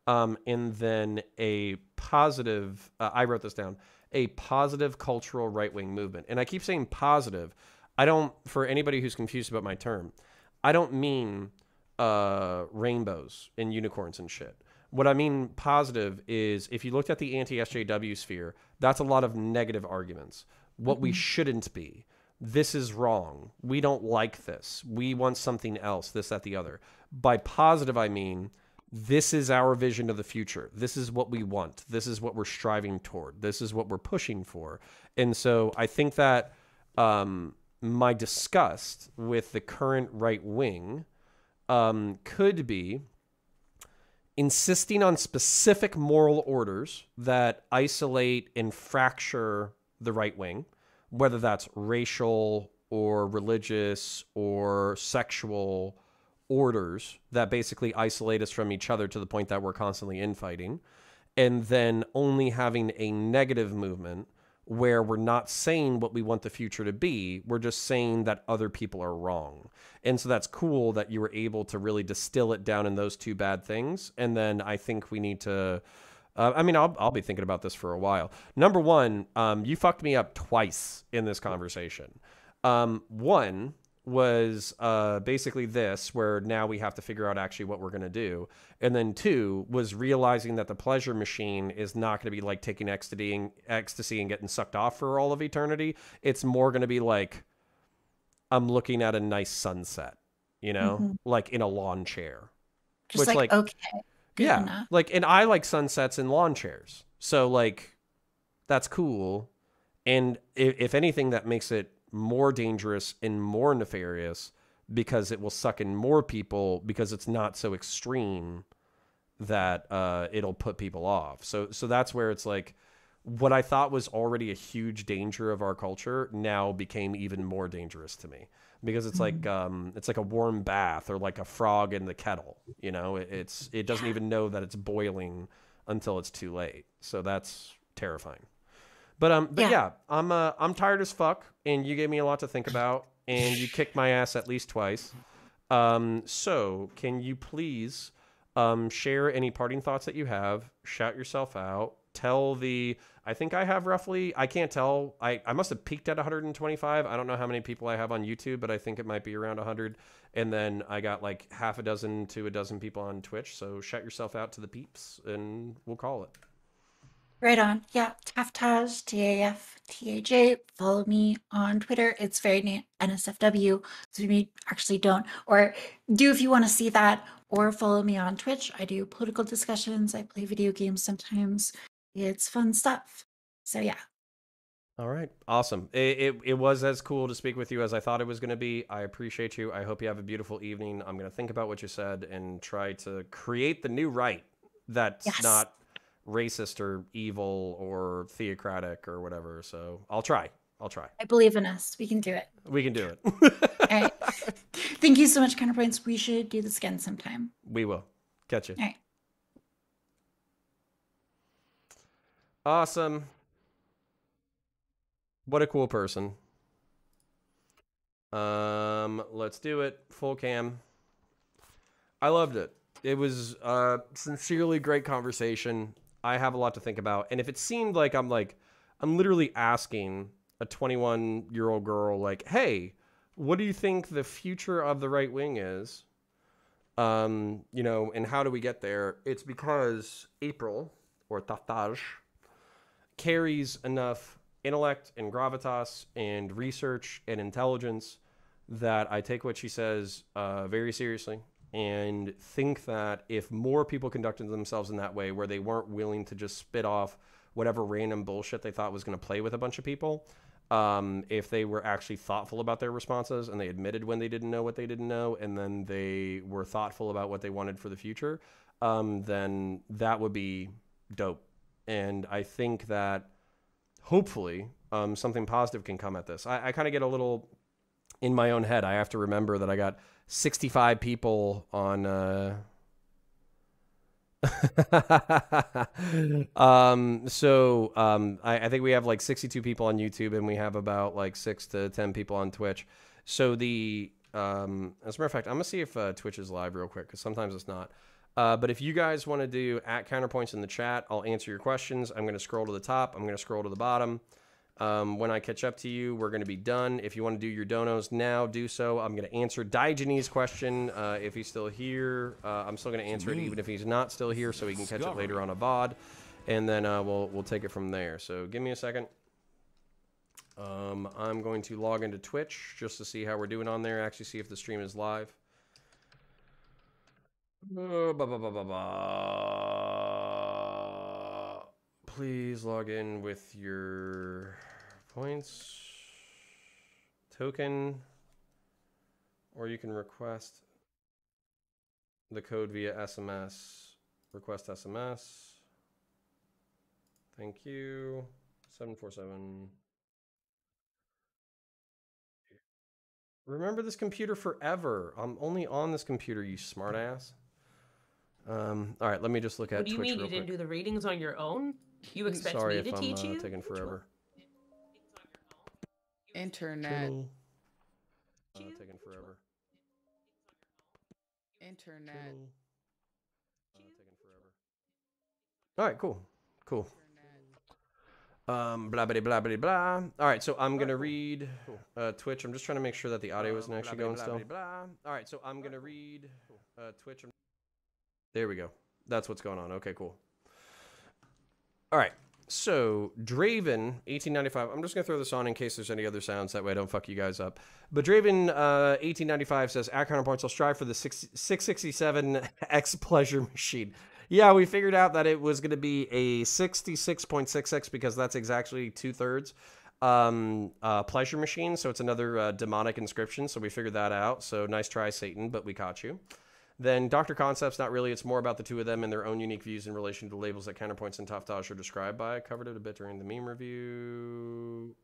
And then a positive, I wrote this down, a positive cultural right wing movement. And I keep saying positive. I don't, for anybody who's confused about my term, I don't mean rainbows and unicorns and shit. What I mean positive is if you looked at the anti SJW sphere, that's a lot of negative arguments. What we Mhm. shouldn't be. This is wrong. We don't like this. We want something else, this, that, the other. By positive, I mean this is our vision of the future. This is what we want. This is what we're striving toward. This is what we're pushing for. And so I think that my disgust with the current right wing could be insisting on specific moral orders that isolate and fracture the right wing, whether that's racial or religious or sexual orders that basically isolate us from each other to the point that we're constantly infighting, and then only having a negative movement where we're not saying what we want the future to be. We're just saying that other people are wrong. And so that's cool that you were able to really distill it down in those two bad things. And then I think we need to, I mean, I'll be thinking about this for a while. Number one, you fucked me up twice in this conversation. One was basically this, where now we have to figure out actually what we're going to do. And then two was realizing that the pleasure machine is not going to be like taking ecstasy and getting sucked off for all of eternity. It's more going to be like I'm looking at a nice sunset, Mhm. like in a lawn chair, Just which like, like, okay, good yeah, enough. like, and I like sunsets in lawn chairs. So like, that's cool. And if anything, that makes it more dangerous and more nefarious because it will suck in more people because it's not so extreme that it'll put people off. So that's where it's like what I thought was already a huge danger of our culture now became even more dangerous to me because Mhm. it's like a warm bath or like a frog in the kettle. It doesn't Yeah. even know that it's boiling until it's too late. So that's terrifying. But Yeah. yeah, I'm tired as fuck, and you gave me a lot to think about, and you kicked my ass at least twice. So can you please share any parting thoughts that you have? Shout yourself out. Tell the, I think I have roughly, I can't tell. I must have peaked at 125. I don't know how many people I have on YouTube, but I think it might be around 100. And then I got like half a dozen to a dozen people on Twitch. So shout yourself out to the peeps and we'll call it. Right on. Yeah, Taftaj, TAFTAJ. Follow me on Twitter. It's very NSFW. So we actually don't, or do if you want to see that, or follow me on Twitch. I do political discussions. I play video games sometimes. It's fun stuff. So yeah. All right. Awesome. It was as cool to speak with you as I thought it was going to be. I appreciate you. I hope you have a beautiful evening. I'm going to think about what you said and try to create the new right that's not racist or evil or theocratic or whatever. So I'll try. I believe in us. We can do it. We can do it. All right. Thank you so much, Counterpoints. We should do this again sometime. We will. Catch you. All right. Awesome. What a cool person. Let's do it. Full cam. I loved it. It was sincerely great conversation. I have a lot to think about. And if it seemed like I'm literally asking a 21-year-old girl, like, hey, what do you think the future of the right wing is? You know, and how do we get there? It's because April, or Taftaj, carries enough intellect and gravitas and research and intelligence that I take what she says very seriously and think that if more people conducted themselves in that way, where they weren't willing to just spit off whatever random bullshit they thought was going to play with a bunch of people, if they were actually thoughtful about their responses and they admitted when they didn't know what they didn't know, and then they were thoughtful about what they wanted for the future, then that would be dope. And I think that hopefully something positive can come at this. I kind of get a little in my own head. I have to remember that I got 65 people on I think we have like 62 people on YouTube, and we have about like 6 to 10 people on Twitch. So the as a matter of fact, I'm gonna see if Twitch is live real quick, because sometimes it's not. But if you guys want to do @counterpoints in the chat, I'll answer your questions. I'm going to scroll to the top. I'm going to scroll to the bottom. When I catch up to you, we're going to be done. If you want to do your donos now, do so. I'm going to answer Diogenes' question if he's still here. I'm still going to answer it even if he's not still here, so he can catch it later on a VOD. And then we'll take it from there. So give me a second. I'm going to log into Twitch just to see how we're doing on there, actually see if the stream is live. Please log in with your points token, or you can request the code via SMS. Request SMS. Thank you. 747. Remember this computer forever. I'm only on this computer, you smartass. All right, let me just look at Twitch real quick. What do you mean? You didn't do the readings on your own? You expect me to teach you? Taking forever. Internet. Taking forever. Internet. Taking forever. All right, cool. Blah, blah, blah, blah, blah. All right, so I'm going to read Twitch. I'm just trying to make sure that the audio isn't actually going still. All right, so I'm going to read Twitch. There we go. That's what's going on. Okay, cool. All right. So Draven 1895. I'm just gonna throw this on in case there's any other sounds. That way I don't fuck you guys up. But Draven 1895 says, "At Counterpoints, I'll strive for the 667X pleasure machine." Yeah, we figured out that it was gonna be a 66.6x because that's exactly 2/3 pleasure machine. So it's another demonic inscription. So we figured that out. So nice try, Satan, but we caught you. Then Dr. Concepts, not really. It's more about the two of them and their own unique views in relation to the labels that Counterpoints and Taftaj are described by. I covered it a bit during the meme review.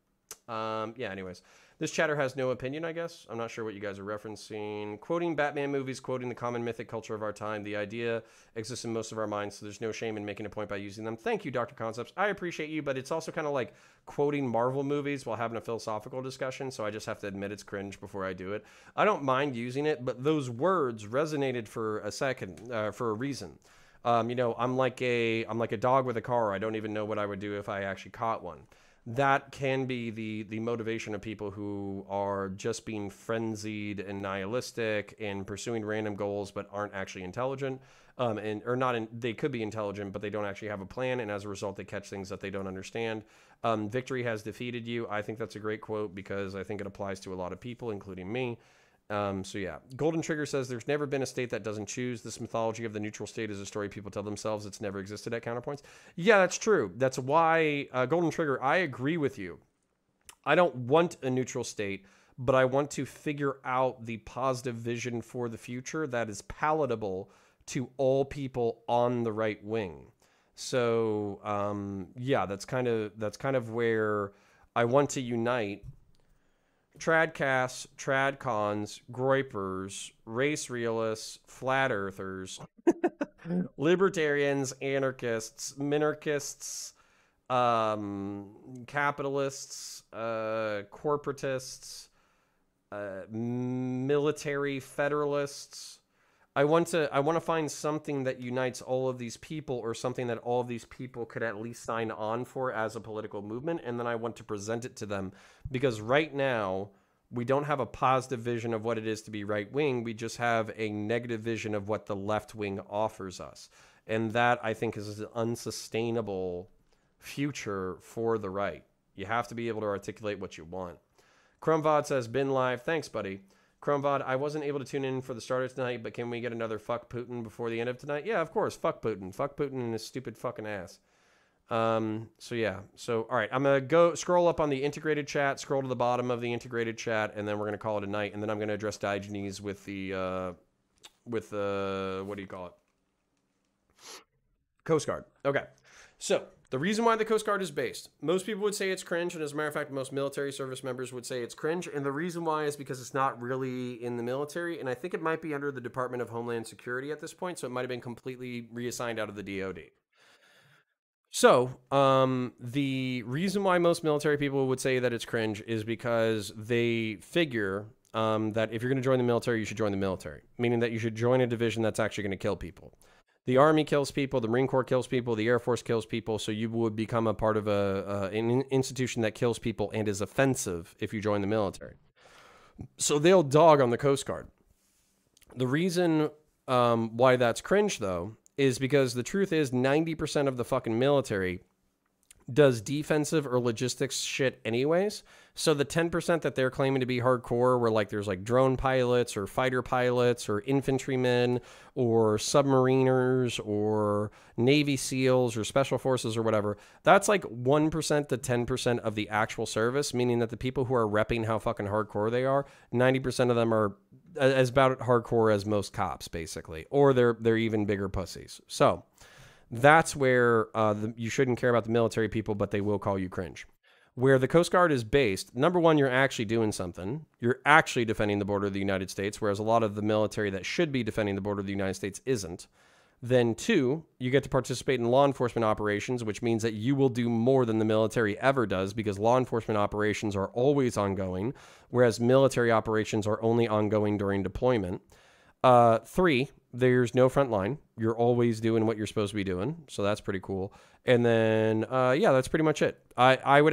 Yeah, anyways. This chatter has no opinion, I guess. I'm not sure what you guys are referencing. Quoting Batman movies, quoting the common mythic culture of our time. The idea exists in most of our minds, so there's no shame in making a point by using them. Thank you, Dr. Concepts. I appreciate you, but it's also kind of like quoting Marvel movies while having a philosophical discussion, so I just have to admit it's cringe before I do it. I don't mind using it, but those words resonated for a second, for a reason. You know, I'm like a dog with a car. I don't even know what I would do if I actually caught one. That can be the motivation of people who are just being frenzied and nihilistic and pursuing random goals but aren't actually intelligent, they could be intelligent but they don't actually have a plan, and as a result they catch things that they don't understand. Victory has defeated you. I think that's a great quote because I think it applies to a lot of people, including me. So yeah, Golden Trigger says there's never been a state that doesn't choose. This mythology of the neutral state is a story people tell themselves. It's never existed at Counterpoints. Yeah, that's true. That's why, Golden Trigger, I agree with you. I don't want a neutral state, but I want to figure out the positive vision for the future that is palatable to all people on the right wing. So, yeah, that's kind of where I want to unite Tradcasts, Tradcons, Groypers, Race Realists, Flat Earthers, Libertarians, Anarchists, Minarchists, Capitalists, Corporatists, Military Federalists. I want to find something that unites all of these people, or something that all of these people could at least sign on for as a political movement, and then I want to present it to them. Because right now, we don't have a positive vision of what it is to be right-wing. We just have a negative vision of what the left wing offers us. And that, I think, is an unsustainable future for the right. You have to be able to articulate what you want. Crumvod says, been live. Thanks, buddy. Crumvod, I wasn't able to tune in for the start of tonight, but can we get another fuck Putin before the end of tonight? Yeah, of course. Fuck Putin. Fuck Putin and his stupid fucking ass. So yeah. So, all right. I'm going to go scroll up on the integrated chat, scroll to the bottom of the integrated chat, and then we're going to call it a night. And then I'm going to address Diogenes with the, what do you call it? Coast Guard. Okay. So the reason why the Coast Guard is based, most people would say it's cringe, and as a matter of fact, most military service members would say it's cringe, and the reason why is because it's not really in the military, and I think it might be under the Department of Homeland Security at this point, so it might have been completely reassigned out of the DoD. So, the reason why most military people would say that it's cringe is because they figure that if you're going to join the military, you should join the military, meaning that you should join a division that's actually going to kill people. The Army kills people, the Marine Corps kills people, the Air Force kills people, so you would become a part of an institution that kills people and is offensive if you join the military. So they'll dog on the Coast Guard. The reason why that's cringe, though, is because the truth is 90% of the fucking military does defensive or logistics shit anyways. So the 10% that they're claiming to be hardcore, where like there's like drone pilots or fighter pilots or infantrymen or submariners or Navy SEALs or special forces or whatever, that's like 1% to 10% of the actual service, meaning that the people who are repping how fucking hardcore they are, 90% of them are as about hardcore as most cops, basically, or they're even bigger pussies. So that's where you shouldn't care about the military people, but they will call you cringe. Where the Coast Guard is based, number one, you're actually doing something. You're actually defending the border of the United States, whereas a lot of the military that should be defending the border of the United States isn't. Then two, you get to participate in law enforcement operations, which means that you will do more than the military ever does, because law enforcement operations are always ongoing, whereas military operations are only ongoing during deployment. Three, there's no front line. You're always doing what you're supposed to be doing. So that's pretty cool. And then, yeah, that's pretty much it. I would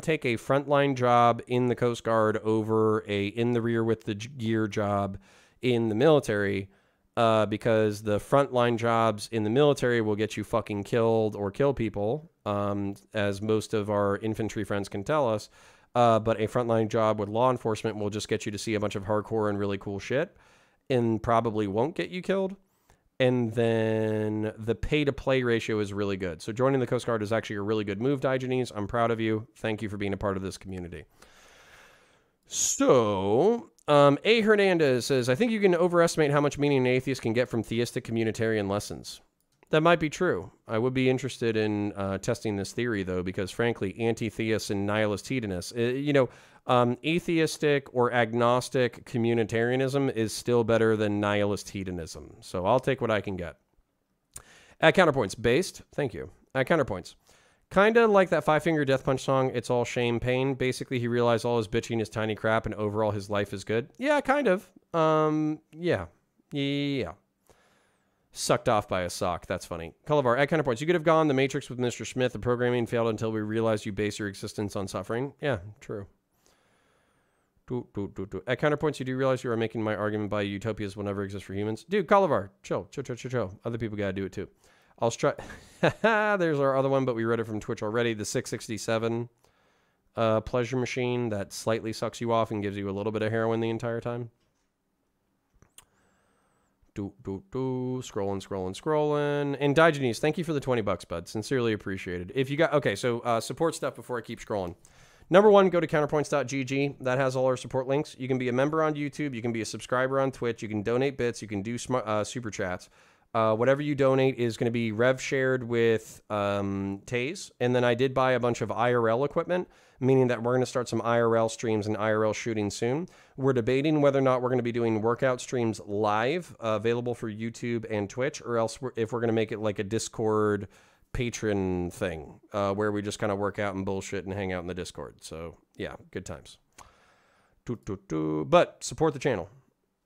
take a frontline job in the Coast Guard over a in the rear with the gear job in the military, because the frontline jobs in the military will get you fucking killed or kill people, as most of our infantry friends can tell us. But a frontline job with law enforcement will just get you to see a bunch of hardcore and really cool shit, and probably won't get you killed. And then the pay-to-play ratio is really good. So joining the Coast Guard is actually a really good move, Diogenes. I'm proud of you. Thank you for being a part of this community. So, A. Hernandez says, I think you can overestimate how much meaning an atheist can get from theistic communitarian lessons. That might be true. I would be interested in testing this theory, though, because frankly, anti-theist and nihilist hedonists, atheistic or agnostic communitarianism is still better than nihilist hedonism. So I'll take what I can get. At Counterpoints, based. Thank you. At Counterpoints. Kind of like that Five Finger Death Punch song, It's All Shame, Pain. Basically, he realized all his bitching is tiny crap and overall his life is good. Yeah, kind of. Yeah. Sucked off by a sock. That's funny. Cullivar, at Counterpoints, you could have gone the Matrix with Mr. Smith. The programming failed until we realized you base your existence on suffering. Yeah, true. At Counterpoints, you do realize you are making my argument by utopias will never exist for humans. Dude, Cullivar, chill. Other people got to do it too. I'll try. There's our other one, but we read it from Twitch already. The 667 pleasure machine that slightly sucks you off and gives you a little bit of heroin the entire time. Scrolling. And Diogenes, thank you for the $20, bud. Sincerely appreciated. If you got, okay, so support stuff before I keep scrolling. Number one, go to counterpoints.gg. That has all our support links. You can be a member on YouTube. You can be a subscriber on Twitch. You can donate bits. You can do super chats. Whatever you donate is going to be rev shared with Taze. And then I did buy a bunch of IRL equipment, meaning that we're going to start some IRL streams and IRL shooting soon. We're debating whether or not we're going to be doing workout streams live, available for YouTube and Twitch, or else if we're going to make it like a Discord patron thing, where we just kind of work out and bullshit and hang out in the Discord. So yeah, good times. But support the channel.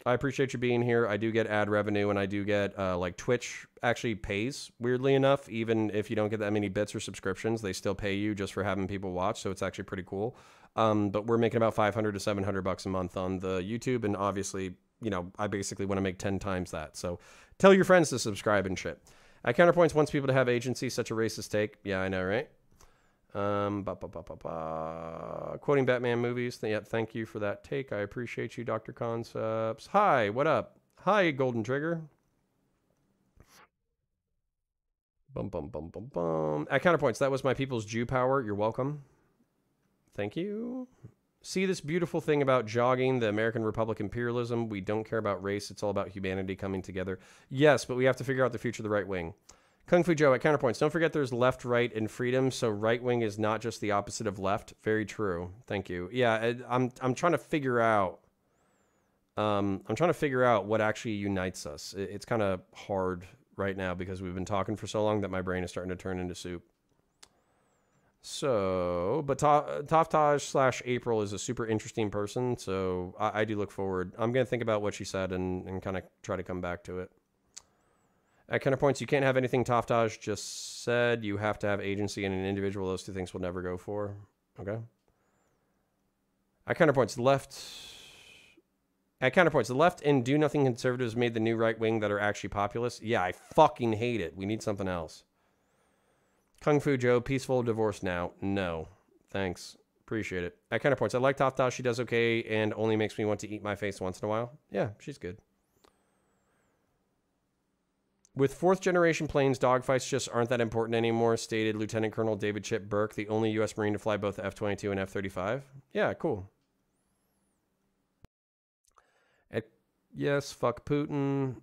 I appreciate you being here. I do get ad revenue, and I do get, like, Twitch actually pays, weirdly enough. Even if you don't get that many bits or subscriptions, they still pay you just for having people watch, so it's actually pretty cool. But we're making about $500 to $700 a month on the YouTube, and obviously, you know, I basically want to make 10 times that. So tell your friends to subscribe and shit. At Counterpoints wants people to have agency, such a racist take. Yeah, I know, right? Quoting Batman movies. Yep, thank you for that take. I appreciate you, Dr. Concepts. Hi, what up? Hi, Golden Trigger. At Counterpoints, that was my people's Jew power. You're welcome. Thank you. See this beautiful thing about jogging, the American Republic imperialism. We don't care about race. It's all about humanity coming together. Yes, but we have to figure out the future of the right wing. Kung Fu Joe at Counterpoints. Don't forget there's left, right, and freedom. So right wing is not just the opposite of left. Very true. Thank you. Yeah, I'm trying to figure out. I'm trying to figure out what actually unites us. It's kind of hard right now because we've been talking for so long that my brain is starting to turn into soup. So, but Taftaj / April is a super interesting person. So I do look forward. I'm going to think about what she said and kind of try to come back to it. At Counterpoints, you can't have anything Taftaj just said. You have to have agency and an individual. Those two things will never go for. Okay. At Counterpoints, the left and do-nothing conservatives made the new right wing that are actually populist. Yeah, I fucking hate it. We need something else. Kung Fu Joe, peaceful divorce now. No. Thanks. Appreciate it. At Counterpoints, I like Taftaj. She does okay and only makes me want to eat my face once in a while. Yeah, she's good. With fourth-generation planes, dogfights just aren't that important anymore, stated Lieutenant Colonel David Chip Burke, the only U.S. Marine to fly both the F-22 and F-35. Yeah, cool. Yes, fuck Putin.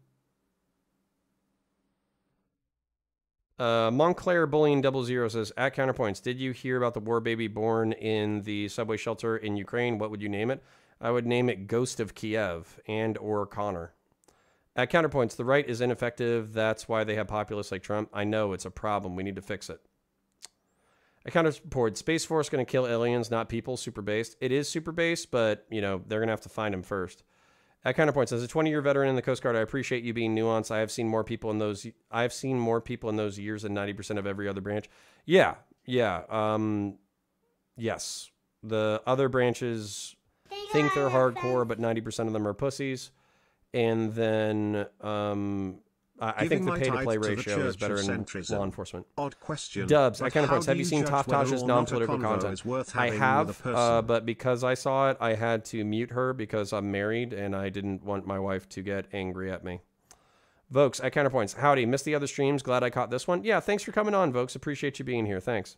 Montclair Bullying 00 says, at Counterpoints, did you hear about the war baby born in the subway shelter in Ukraine? What would you name it? I would name it Ghost of Kiev and or Connor. At Counterpoints, the right is ineffective. That's why they have populists like Trump. I know, it's a problem. We need to fix it. At Counterpoints, Space Force going to kill aliens, not people. Super based. It is super based, but, you know, they're going to have to find them first. At Counterpoints, as a 20-year veteran in the Coast Guard, I appreciate you being nuanced. I have seen more people in those years than 90% of every other branch. Yeah. Yes. The other branches think they're hardcore, but 90% of them are pussies. And then I think the pay-to-play ratio is better in law enforcement. Odd question. Dubs, at Counterpoints, have you seen Taftaj's non-political content? I have, but because I saw it, I had to mute her because I'm married and I didn't want my wife to get angry at me. Vokes, at Counterpoints, howdy, missed the other streams, glad I caught this one. Yeah, thanks for coming on, Vokes, appreciate you being here, thanks.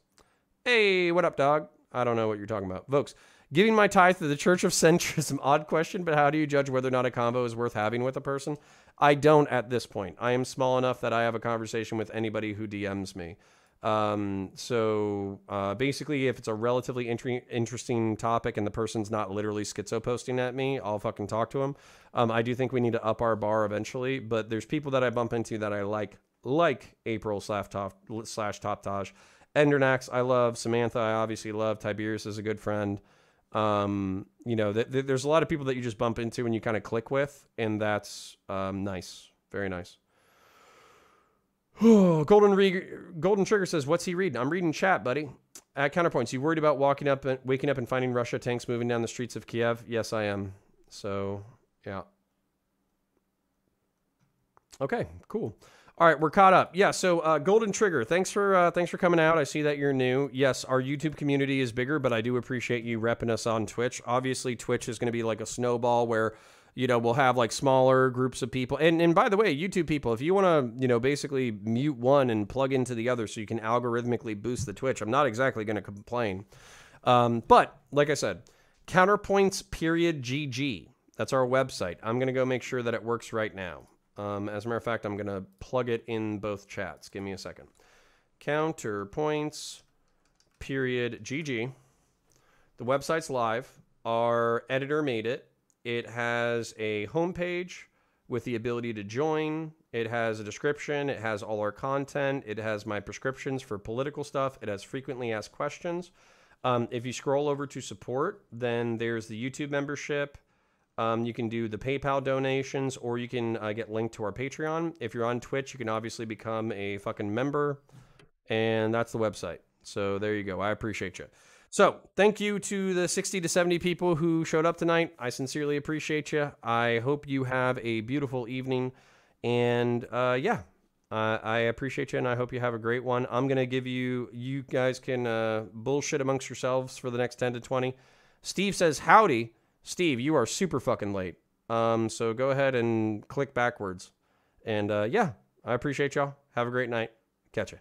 Hey, what up, dog? I don't know what you're talking about. Vokes, Giving my tithe to the Church of Centrism. Odd question, but how do you judge whether or not a combo is worth having with a person? I don't at this point. I am small enough that I have a conversation with anybody who DMs me. Basically, if it's a relatively interesting topic and the person's not literally schizo posting at me, I'll fucking talk to them. I do think we need to up our bar eventually, but there's people that I bump into that I like April slash Taftaj. Endernax, I love. Samantha, I obviously love. Tiberius is a good friend. You know, there's a lot of people that you just bump into and you kind of click with, and that's nice. Very nice. Golden Trigger says, what's he reading? I'm reading chat, buddy. At Counterpoints, you worried about waking up and finding Russia tanks moving down the streets of Kiev? Yes, I am. So, yeah. Okay, cool. All right, we're caught up. Yeah, so Golden Trigger, thanks for coming out. I see that you're new. Yes, our YouTube community is bigger, but I do appreciate you repping us on Twitch. Obviously, Twitch is going to be like a snowball where, you know, we'll have like smaller groups of people. And by the way, YouTube people, if you want to, you know, basically mute one and plug into the other so you can algorithmically boost the Twitch, I'm not exactly going to complain. But like I said, Counterpoints.GG. That's our website. I'm going to go make sure that it works right now. As a matter of fact, I'm going to plug it in both chats. Give me a second. Counterpoints.GG. The website's live. Our editor made it. It has a homepage with the ability to join. It has a description. It has all our content. It has my prescriptions for political stuff. It has frequently asked questions. If you scroll over to support, then there's the YouTube membership. You can do the PayPal donations, or you can get linked to our Patreon. If you're on Twitch, you can obviously become a fucking member, and that's the website. So there you go. I appreciate you. So thank you to the 60 to 70 people who showed up tonight. I sincerely appreciate you. I hope you have a beautiful evening, and yeah, I appreciate you, and I hope you have a great one. I'm going to give you guys can bullshit amongst yourselves for the next 10 to 20. Steve says, howdy. Steve, you are super fucking late. So go ahead and click backwards. And yeah, I appreciate y'all. Have a great night. Catch ya.